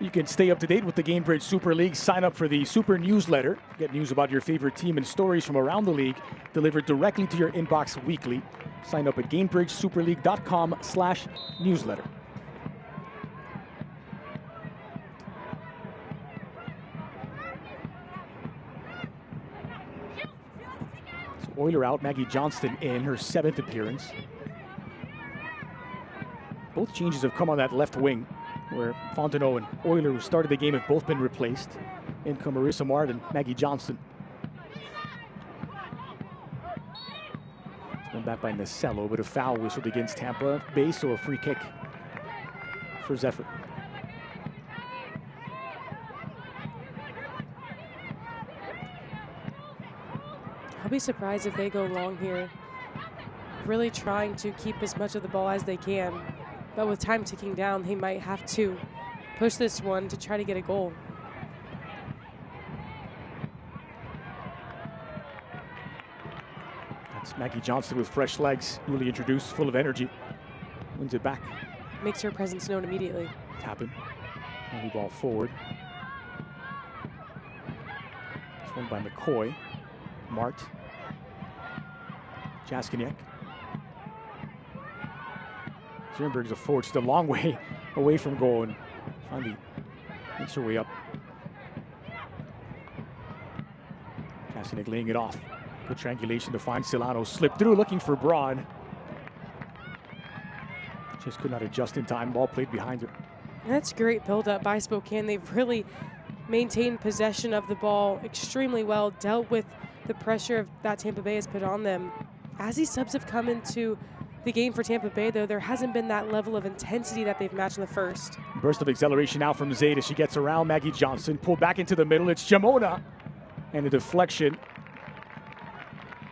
You can stay up to date with the Gamebridge Super League. Sign up for the Super Newsletter. Get news about your favorite team and stories from around the league delivered directly to your inbox weekly. Sign up at GamebridgeSuperLeague.com/newsletter. So Euler out, Maggie Johnston in, her 7th appearance. Both changes have come on that left wing, where Fontenot and Euler, who started the game, have both been replaced. In come Marissa Mart and Maggie Johnston. It's won back by Nasello, but a foul whistled against Tampa Bay, so a free kick for Zephyr. I'll be surprised if they go long here. Really trying to keep as much of the ball as they can. But with time ticking down, they might have to push this one to try to get a goal. That's Maggie Johnston with fresh legs, newly introduced, full of energy. Wins it back. Makes her presence known immediately. Tappin. Only ball forward. It's won by McCoy. Mart. Jaskiniak. Zierenberg's a forward, just a long way away from goal, and finally makes her way up. Jaskiniak laying it off. Good triangulation to find Silano. Slipped through, looking for Braun. Just could not adjust in time. Ball played behind her. That's great build-up by Spokane. They've really maintained possession of the ball extremely well, dealt with the pressure that Tampa Bay has put on them. As these subs have come into the game for Tampa Bay, though, there hasn't been that level of intensity that they've matched in the first. Burst of acceleration now from Zayda. She gets around Maggie Johnston. Pulled back into the middle. It's Jamona. And a deflection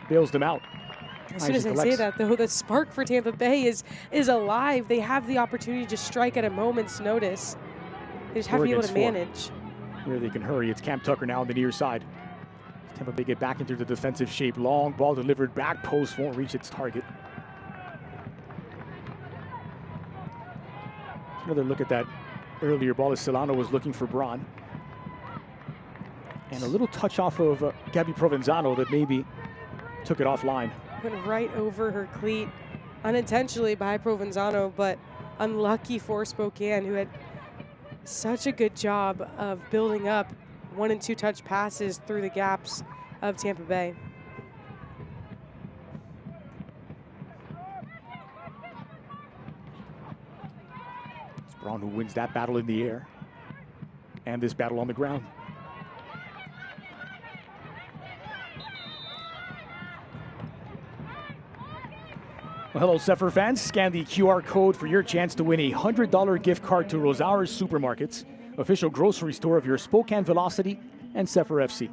bails them out. As soon as I say that, though, the spark for Tampa Bay is alive. They have the opportunity to strike at a moment's notice. They just have to be able to manage. Where they can hurry. It's Cam Tucker now on the near side. Tampa Bay get back into the defensive shape. Long ball delivered back post, won't reach its target. Another look at that earlier ball as Silano was looking for Braun. And a little touch off of Gabby Provenzano that maybe took it offline. Went right over her cleat, unintentionally by Provenzano, but unlucky for Spokane, who had such a good job of building up 1- and 2-touch passes through the gaps of Tampa Bay. It's Braun who wins that battle in the air and this battle on the ground. Well, hello, Zephyr fans. Scan the QR code for your chance to win a $100 gift card to Rosauer's Supermarkets, official grocery store of your Spokane Velocity and Zephyr FC.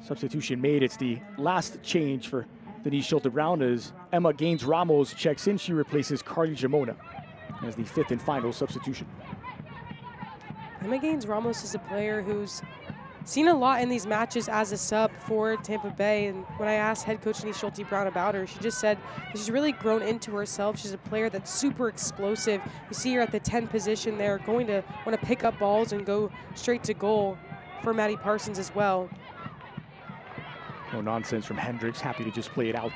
Substitution made. It's the last change for Denise Schulte-Brown as Emma Gaines-Ramos checks in. She replaces Carly Jamona as the 5th and final substitution. Emma Gaines-Ramos is a player who's seen a lot in these matches as a sub for Tampa Bay. And when I asked head coach Denise Schulte-Brown about her, she just said that she's really grown into herself. She's a player that's super explosive. You see her at the 10 position there, going to want to pick up balls and go straight to goal for Maddie Parsons as well. No nonsense from Hendricks, happy to just play it out.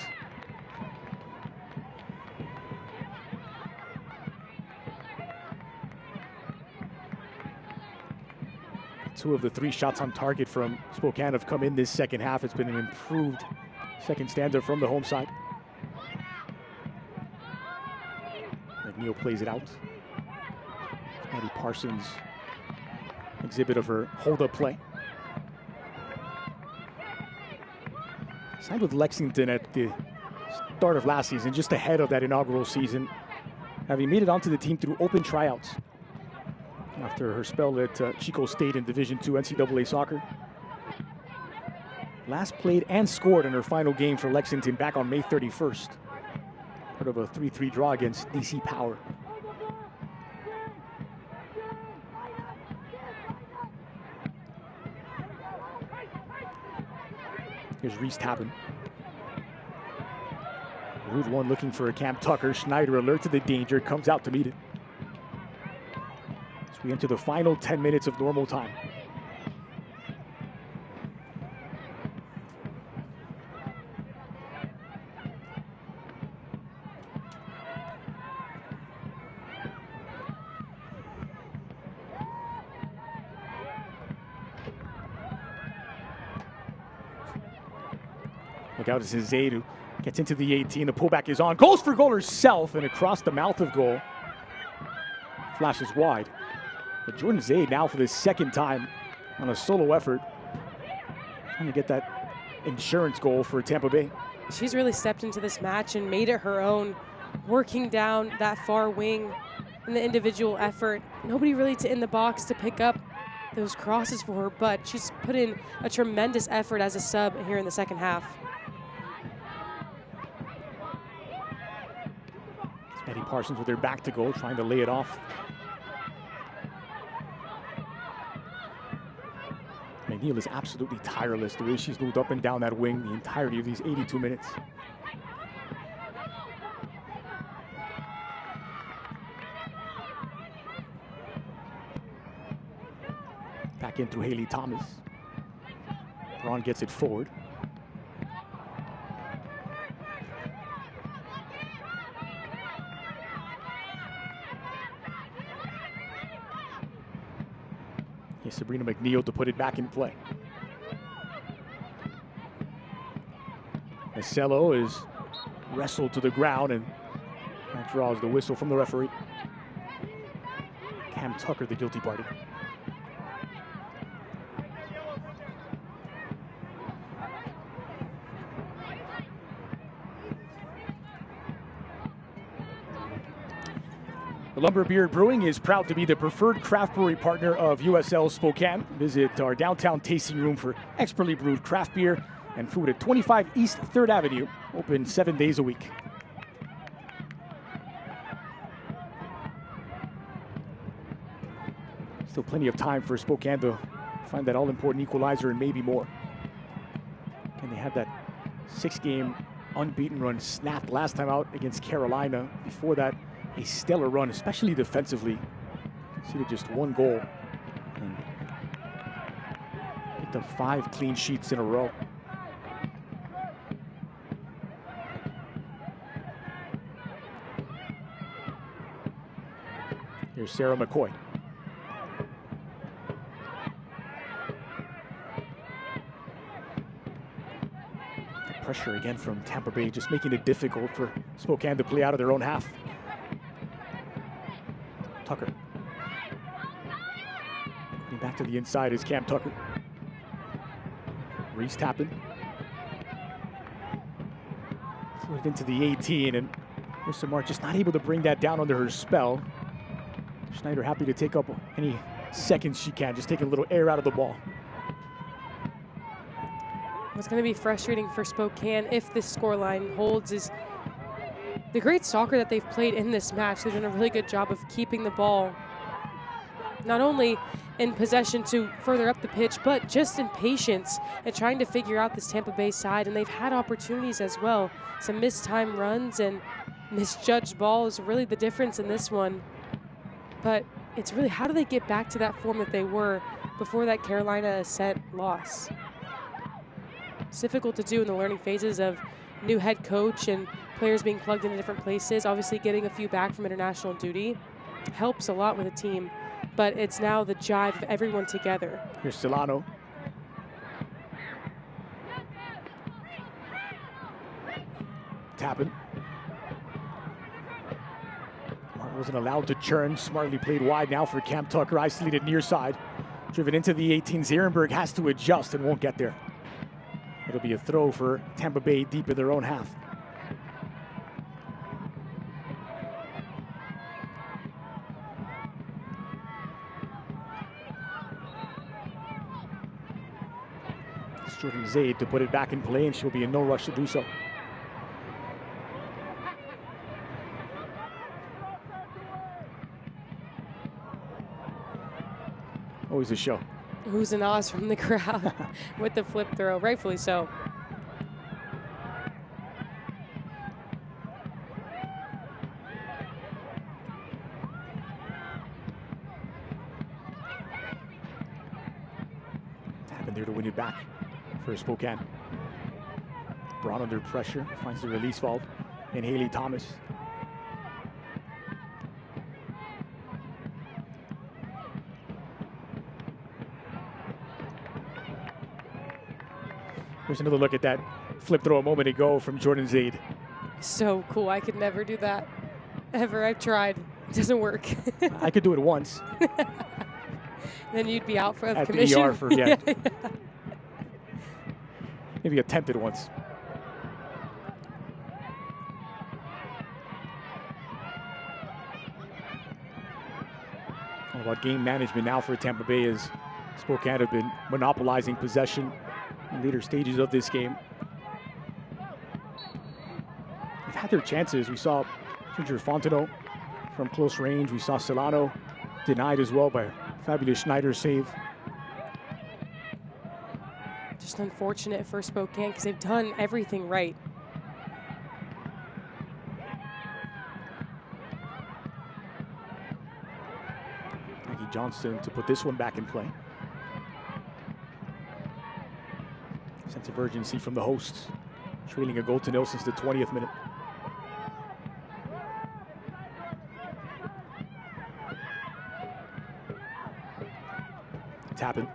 Two of the 3 shots on target from Spokane have come in this second half. It's been an improved second stanza from the home side. McNeil plays it out. Maddie Parsons, exhibit of her hold-up play. Signed with Lexington at the start of last season, just ahead of that inaugural season, having made it onto the team through open tryouts after her spell at Chico State in Division II NCAA soccer. Last played and scored in her final game for Lexington back on May 31st, part of a 3-3 draw against DC Power. Here's Reese Tappan. Rude one looking for a Cam Tucker. Schneider alert to the danger, comes out to meet it. As we enter the final 10 minutes of normal time. Look out, this is Zaid who gets into the 18. The pullback is on. Goes for goal herself and across the mouth of goal. Flashes wide. But Jordan Zaid now for the second time on a solo effort, trying to get that insurance goal for Tampa Bay. She's really stepped into this match and made it her own, working down that far wing in the individual effort. Nobody really in the box to pick up those crosses for her, but she's put in a tremendous effort as a sub here in the second half. Maddie Parsons with her back to goal, trying to lay it off. McNeil is absolutely tireless the way she's moved up and down that wing the entirety of these 82 minutes. Back in through Haley Thomas. Braun gets it forward. Here's Sabrina McNeil to put it back in play. Marcelo is wrestled to the ground, and that draws the whistle from the referee. Cam Tucker, the guilty party. The Lumberbeard Brewing is proud to be the preferred craft brewery partner of USL Spokane. Visit our downtown tasting room for expertly brewed craft beer and food at 25 East 3rd Avenue, open 7 days a week. Still plenty of time for Spokane to find that all-important equalizer and maybe more. And they had that 6-game unbeaten run snapped last time out against Carolina. Before that, a stellar run, especially defensively. Conceded just 1 goal and picked up 5 clean sheets in a row. Here's Sarah McCoy. Pressure again from Tampa Bay, just making it difficult for Spokane to play out of their own half. Tucker. Getting back to the inside is Cam Tucker. Reese Tappan. Slid into the 18, and Mr. Mark just not able to bring that down under her spell. Schneider happy to take up any seconds she can, just taking a little air out of the ball. What's going to be frustrating for Spokane if this scoreline holds is the great soccer that they've played in this match. They've done a really good job of keeping the ball not only in possession to further up the pitch, but just in patience and trying to figure out this Tampa Bay side. And they've had opportunities as well. Some missed time runs and misjudged balls, really the difference in this one. But it's really, how do they get back to that form that they were before that Carolina set loss? It's difficult to do in the learning phases of new head coach and players being plugged into different places. Obviously getting a few back from international duty helps a lot with a team, but it's now the jive of everyone together. Here's Solano. Tapping. Martin wasn't allowed to churn. Smartly played wide now for Cam Tucker. Isolated near side. Driven into the 18. Zierenberg has to adjust and won't get there. It'll be a throw for Tampa Bay deep in their own half. It's Jordan Zaid to put it back in play, and she'll be in no rush to do so. Always a show. Who's an Oz from the crowd with the flip throw, rightfully so. Happened there to win it back for Spokane. Braun under pressure, finds the release valve, and Haley Thomas. Here's another look at that flip throw a moment ago from Jordan Zaid. So cool. I could never do that. Ever. I've tried. It doesn't work. I could do it once. Then you'd be out for at commission. The ER for, yeah. Maybe attempted once. All about game management now for Tampa Bay, as Spokane have been monopolizing possession in later stages of this game. They've had their chances. We saw Ginger Fontenot from close range. We saw Solano denied as well by a fabulous Schneider save. Just unfortunate for Spokane because they've done everything right. Maggie Johnston to put this one back in play. Sense of urgency from the hosts, trailing a goal to nil since the 20th minute. Tapping.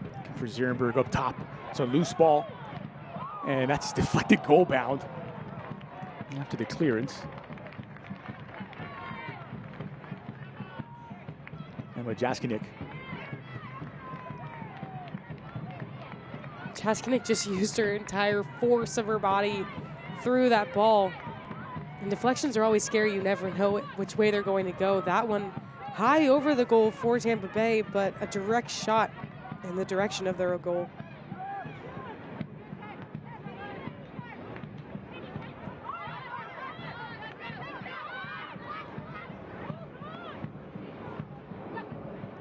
Looking for Zierenberg up top. It's a loose ball, and that's deflected goal bound after the clearance. And with Jaskinik. Jaskinik just used her entire force of her body through that ball. And deflections are always scary. You never know which way they're going to go. That one high over the goal for Tampa Bay, but a direct shot in the direction of their goal.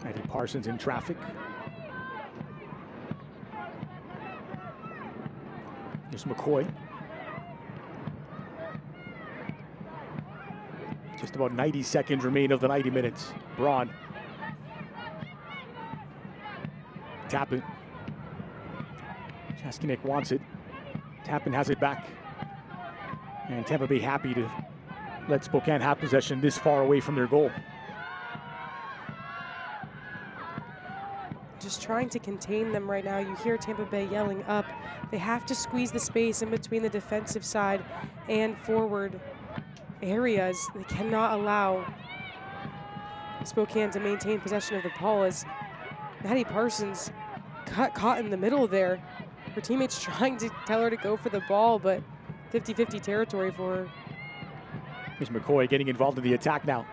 Eddie Parsons in traffic. Here's McCoy. Just about 90 seconds remain of the 90 minutes. Braun. Tappin. Jaskinik wants it. Tappin has it back. And Tampa Bay happy to let Spokane have possession this far away from their goal. Just trying to contain them right now. You hear Tampa Bay yelling up. They have to squeeze the space in between the defensive side and forward areas. They cannot allow Spokane to maintain possession of the ball, as Maddie Parsons got caught in the middle there. Her teammates trying to tell her to go for the ball, but 50-50 territory for her. Here's McCoy getting involved in the attack now.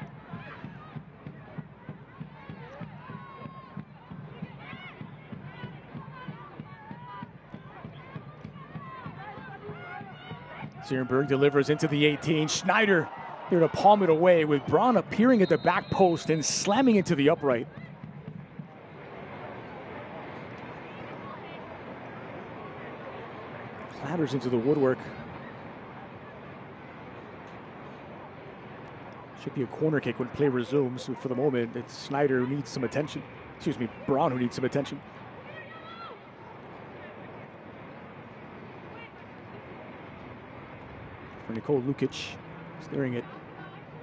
Zierenberg delivers into the 18. Schneider Here to palm it away with Braun appearing at the back post and slamming into the upright. Clatters into the woodwork. Should be a corner kick when play resumes. For the moment, it's Snyder who needs some attention. Excuse me, Braun who needs some attention. For Nicole Lukic, staring at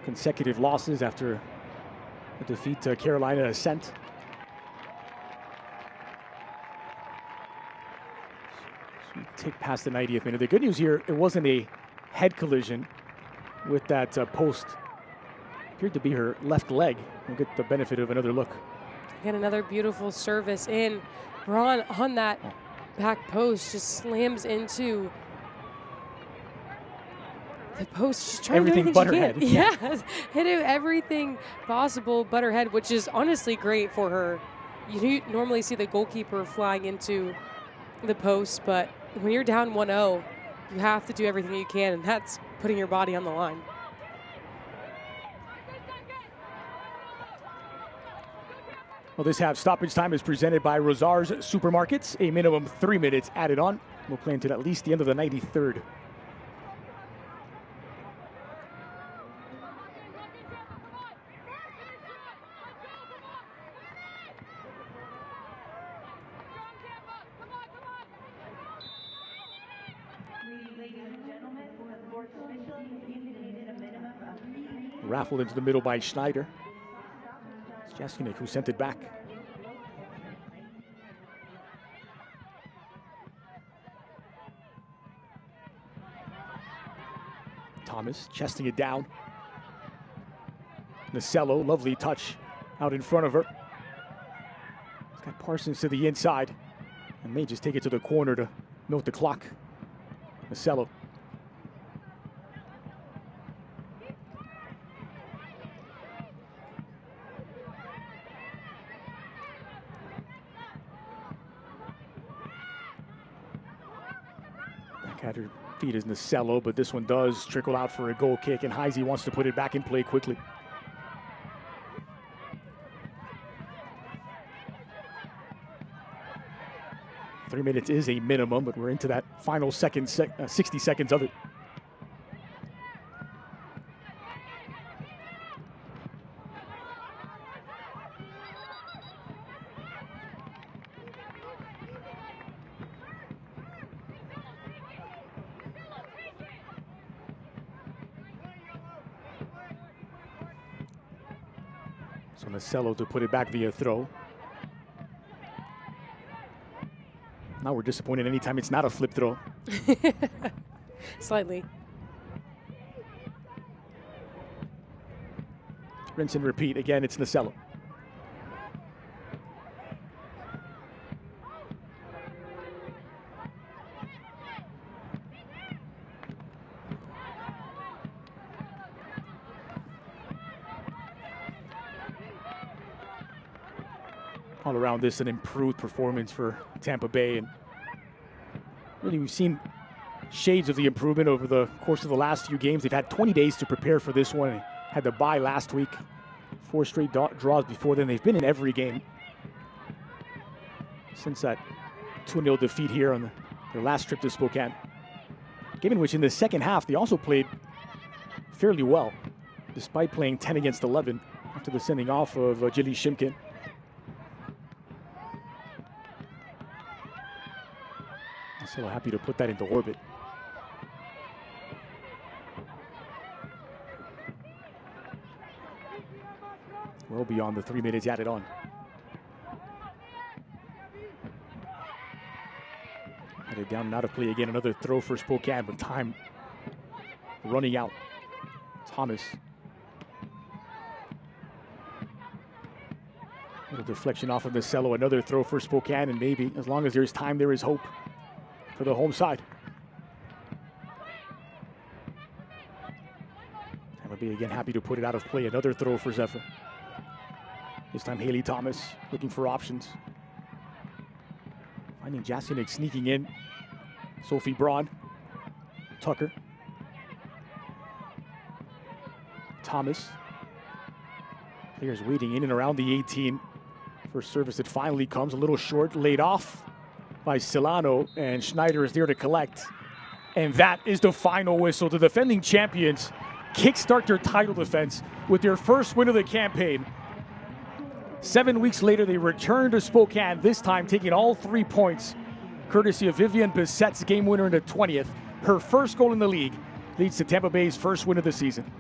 consecutive losses after a defeat to Carolina Ascent. So we take past the 90th minute. The good news here, it wasn't a head collision with that post. Appeared to be her left leg. We'll get the benefit of another look. Again, another beautiful service in. Braun on that back post just slams into the post, just trying everything to do but her everything she head. can. Yes, hit it everything possible but her head, which is honestly great for her. You normally see the goalkeeper flying into the post, but when you're down 1-0, you have to do everything you can, and that's putting your body on the line. Well, this half stoppage time is presented by Rosar's Supermarkets. A minimum 3 minutes added on. We'll play until at least the end of the 93rd. Raffled into the middle by Schneider. It's Jaskinek who sent it back. Thomas chesting it down. Nacello, lovely touch out in front of her. It's got Parsons to the inside and may just take it to the corner to milk the clock. Nacello. At her feet is Nacello, but this one does trickle out for a goal kick, and Heisey wants to put it back in play quickly. Three minutes is a minimum, but we're into that final 60 seconds of it. So Nacello to put it back via throw. Now we're disappointed anytime it's not a flip throw. Slightly. Rinse and repeat. Again, it's Nacello. All around this, an improved performance for Tampa Bay, and really we've seen shades of the improvement over the course of the last few games. They've had 20 days to prepare for this one. Had the bye last week, 4 straight draws before then. They've been in every game since that 2-0 defeat here on their last trip to Spokane. Game in which in the second half they also played fairly well, despite playing 10 against 11 after the sending off of Jilly Shimkin. So happy to put that into orbit. Well beyond the 3 minutes added on. Headed down and out of play again. Another throw for Spokane, but time running out. Thomas. Little deflection off of Nacello. Another throw for Spokane, and maybe as long as there's time, there is hope for the home side. I would be again happy to put it out of play. Another throw for Zephyr. This time Haley Thomas looking for options. Finding Jaskinek sneaking in. Sophie Braun. Tucker. Thomas. Players waiting in and around the 18 for service that finally comes. A little short, laid off by Solano, and Schneider is there to collect. And that is the final whistle. The defending champions kickstart their title defense with their first win of the campaign. 7 weeks later, they return to Spokane, this time taking all 3 points, courtesy of Vivian Bissette's game winner in the 20th. Her first goal in the league leads to Tampa Bay's first win of the season.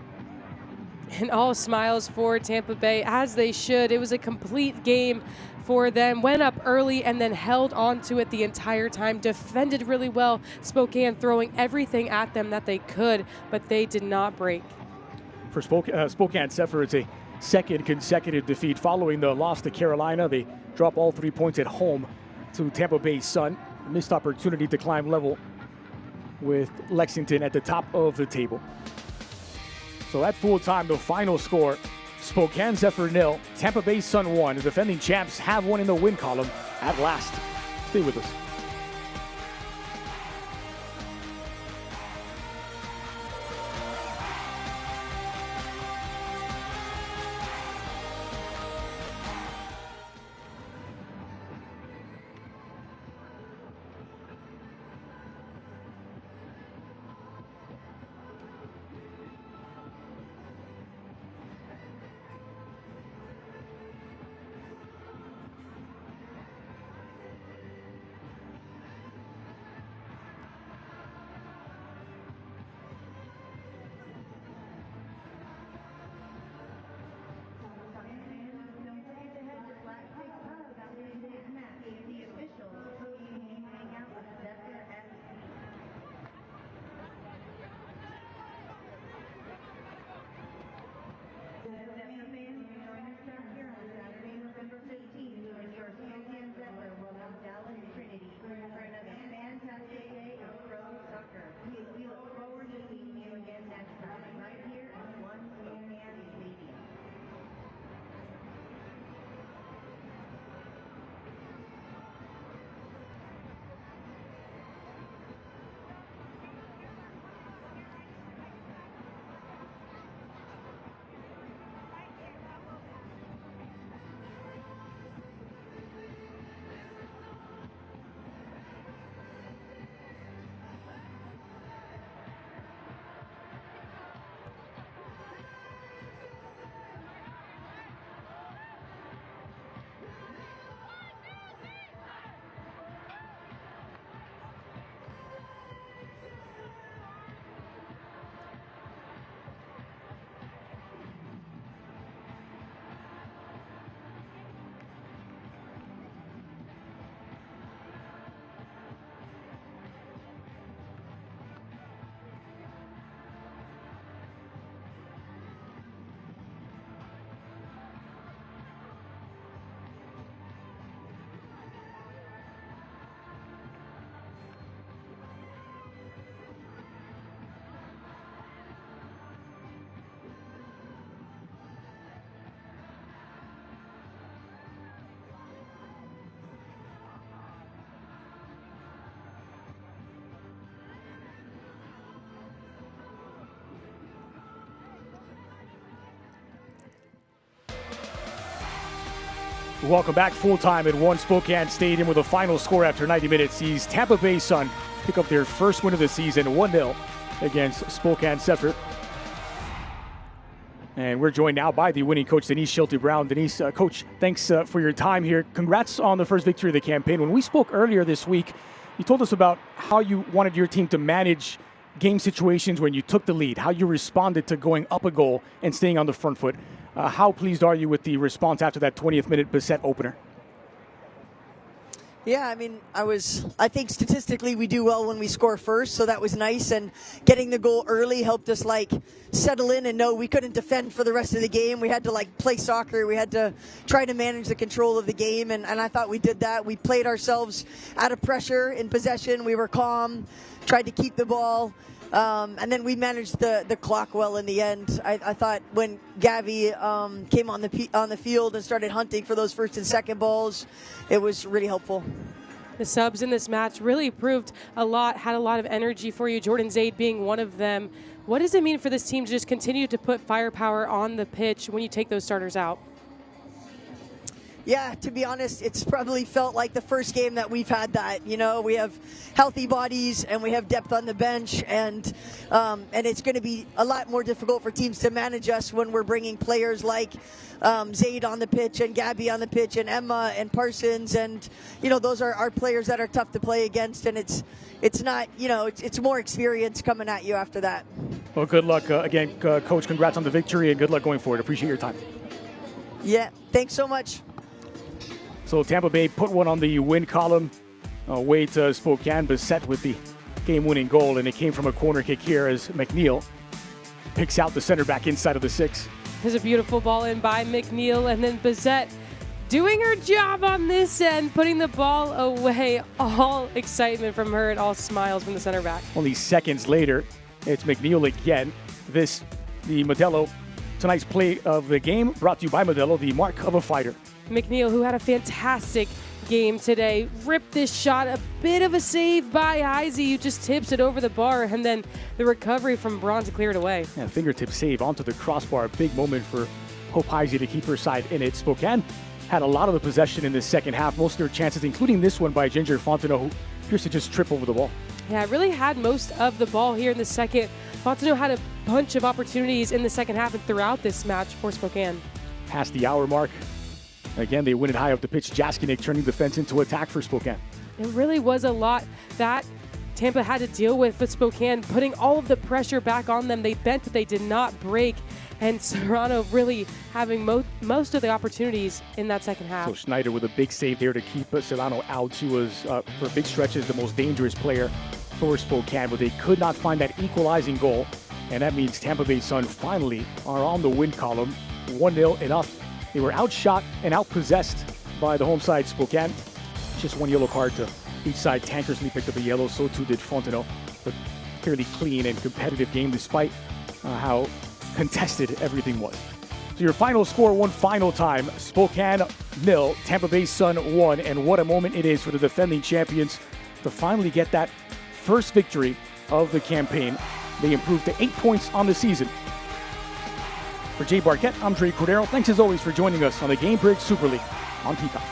And all smiles for Tampa Bay, as they should. It was a complete game for them. Went up early and then held on to it the entire time. Defended really well. Spokane throwing everything at them that they could, but they did not break. For Spokane Zephyr, it's a second consecutive defeat following the loss to Carolina. They drop all 3 points at home to Tampa Bay Sun. Missed opportunity to climb level with Lexington at the top of the table. So at full time, the final score, Spokane Zephyr 0, Tampa Bay Sun 1. The defending champs have won in the win column at last. Stay with us. Welcome back full time at One Spokane Stadium, with a final score after 90 minutes sees Tampa Bay Sun pick up their first win of the season, 1-0 against Spokane Zephyr. And we're joined now by the winning coach, Denise Schulte-Brown. Denise, Coach, thanks for your time here. Congrats on the first victory of the campaign. When we spoke earlier this week, you told us about how you wanted your team to manage game situations when you took the lead, how you responded to going up a goal and staying on the front foot. How pleased are you with the response after that 20th minute Bissett opener? Yeah, I mean, I think statistically we do well when we score first, so that was nice. And getting the goal early helped us settle in and know we couldn't defend for the rest of the game. We had to play soccer. We had to try to manage the control of the game, and I thought we did that. We played ourselves out of pressure in possession. We were calm, tried to keep the ball. And then we managed the clock well in the end. I thought when Gavi came on the field and started hunting for those first and second balls, it was really helpful. The subs in this match really proved a lot, had a lot of energy for you. Jordan Zaid being one of them What does it mean for this team to just continue to put firepower on the pitch when you take those starters out? Yeah, to be honest, it's probably felt like the first game that we've had that. You know, we have healthy bodies and we have depth on the bench, and it's going to be a lot more difficult for teams to manage us when we're bringing players like Zaid on the pitch and Gabby on the pitch and Emma and Parsons, and those are our players that are tough to play against, and it's not, it's more experience coming at you after that. Well, good luck again, Coach. Congrats on the victory and good luck going forward. Appreciate your time. Yeah, thanks so much. So Tampa Bay put one on the win column away to Spokane, beset with the game-winning goal, and it came from a corner kick here as McNeil picks out the center back inside of the 6. There's a beautiful ball in by McNeil, and then Bizette doing her job on this end, putting the ball away. All excitement from her and all smiles from the center back. Only seconds later, it's McNeil again. The Modelo, tonight's play of the game, brought to you by Modelo, the mark of a fighter. McNeil, who had a fantastic game today, ripped this shot, a bit of a save by Heisey, who just tips it over the bar, and then the recovery from Braun to clear it away. Yeah, fingertip save onto the crossbar, a big moment for Hope Heisey to keep her side in it. Spokane had a lot of the possession in the second half, most of their chances, including this one by Ginger Fontenot, who appears to just trip over the ball. Yeah, really had most of the ball here in the second. Fontenot had a bunch of opportunities in the second half and throughout this match for Spokane. Past the hour mark. Again, they win it high up the pitch. Jaskinik turning defense into attack for Spokane. It really was a lot that Tampa had to deal with Spokane, putting all of the pressure back on them. They bent, but they did not break. And Serrano really having most of the opportunities in that second half. So Schneider with a big save there to keep Serrano out. She was, for big stretches, the most dangerous player for Spokane, but they could not find that equalizing goal. And that means Tampa Bay Sun finally are on the win column. 1-0 enough. They were outshot and outpossessed by the home side, Spokane. Just one yellow card to each side. Tankersly picked up a yellow, so too did Fontenot. But fairly clean and competitive game despite how contested everything was. So your final score one final time, Spokane 0, Tampa Bay Sun 1. And what a moment it is for the defending champions to finally get that first victory of the campaign. They improved to 8 points on the season. For Jay Barquette, I'm Dre Cordero. Thanks as always for joining us on the Gamebridge Super League on Peacock.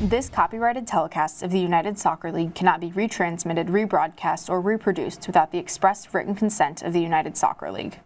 This copyrighted telecast of the United Soccer League cannot be retransmitted, rebroadcast, or reproduced without the express written consent of the United Soccer League.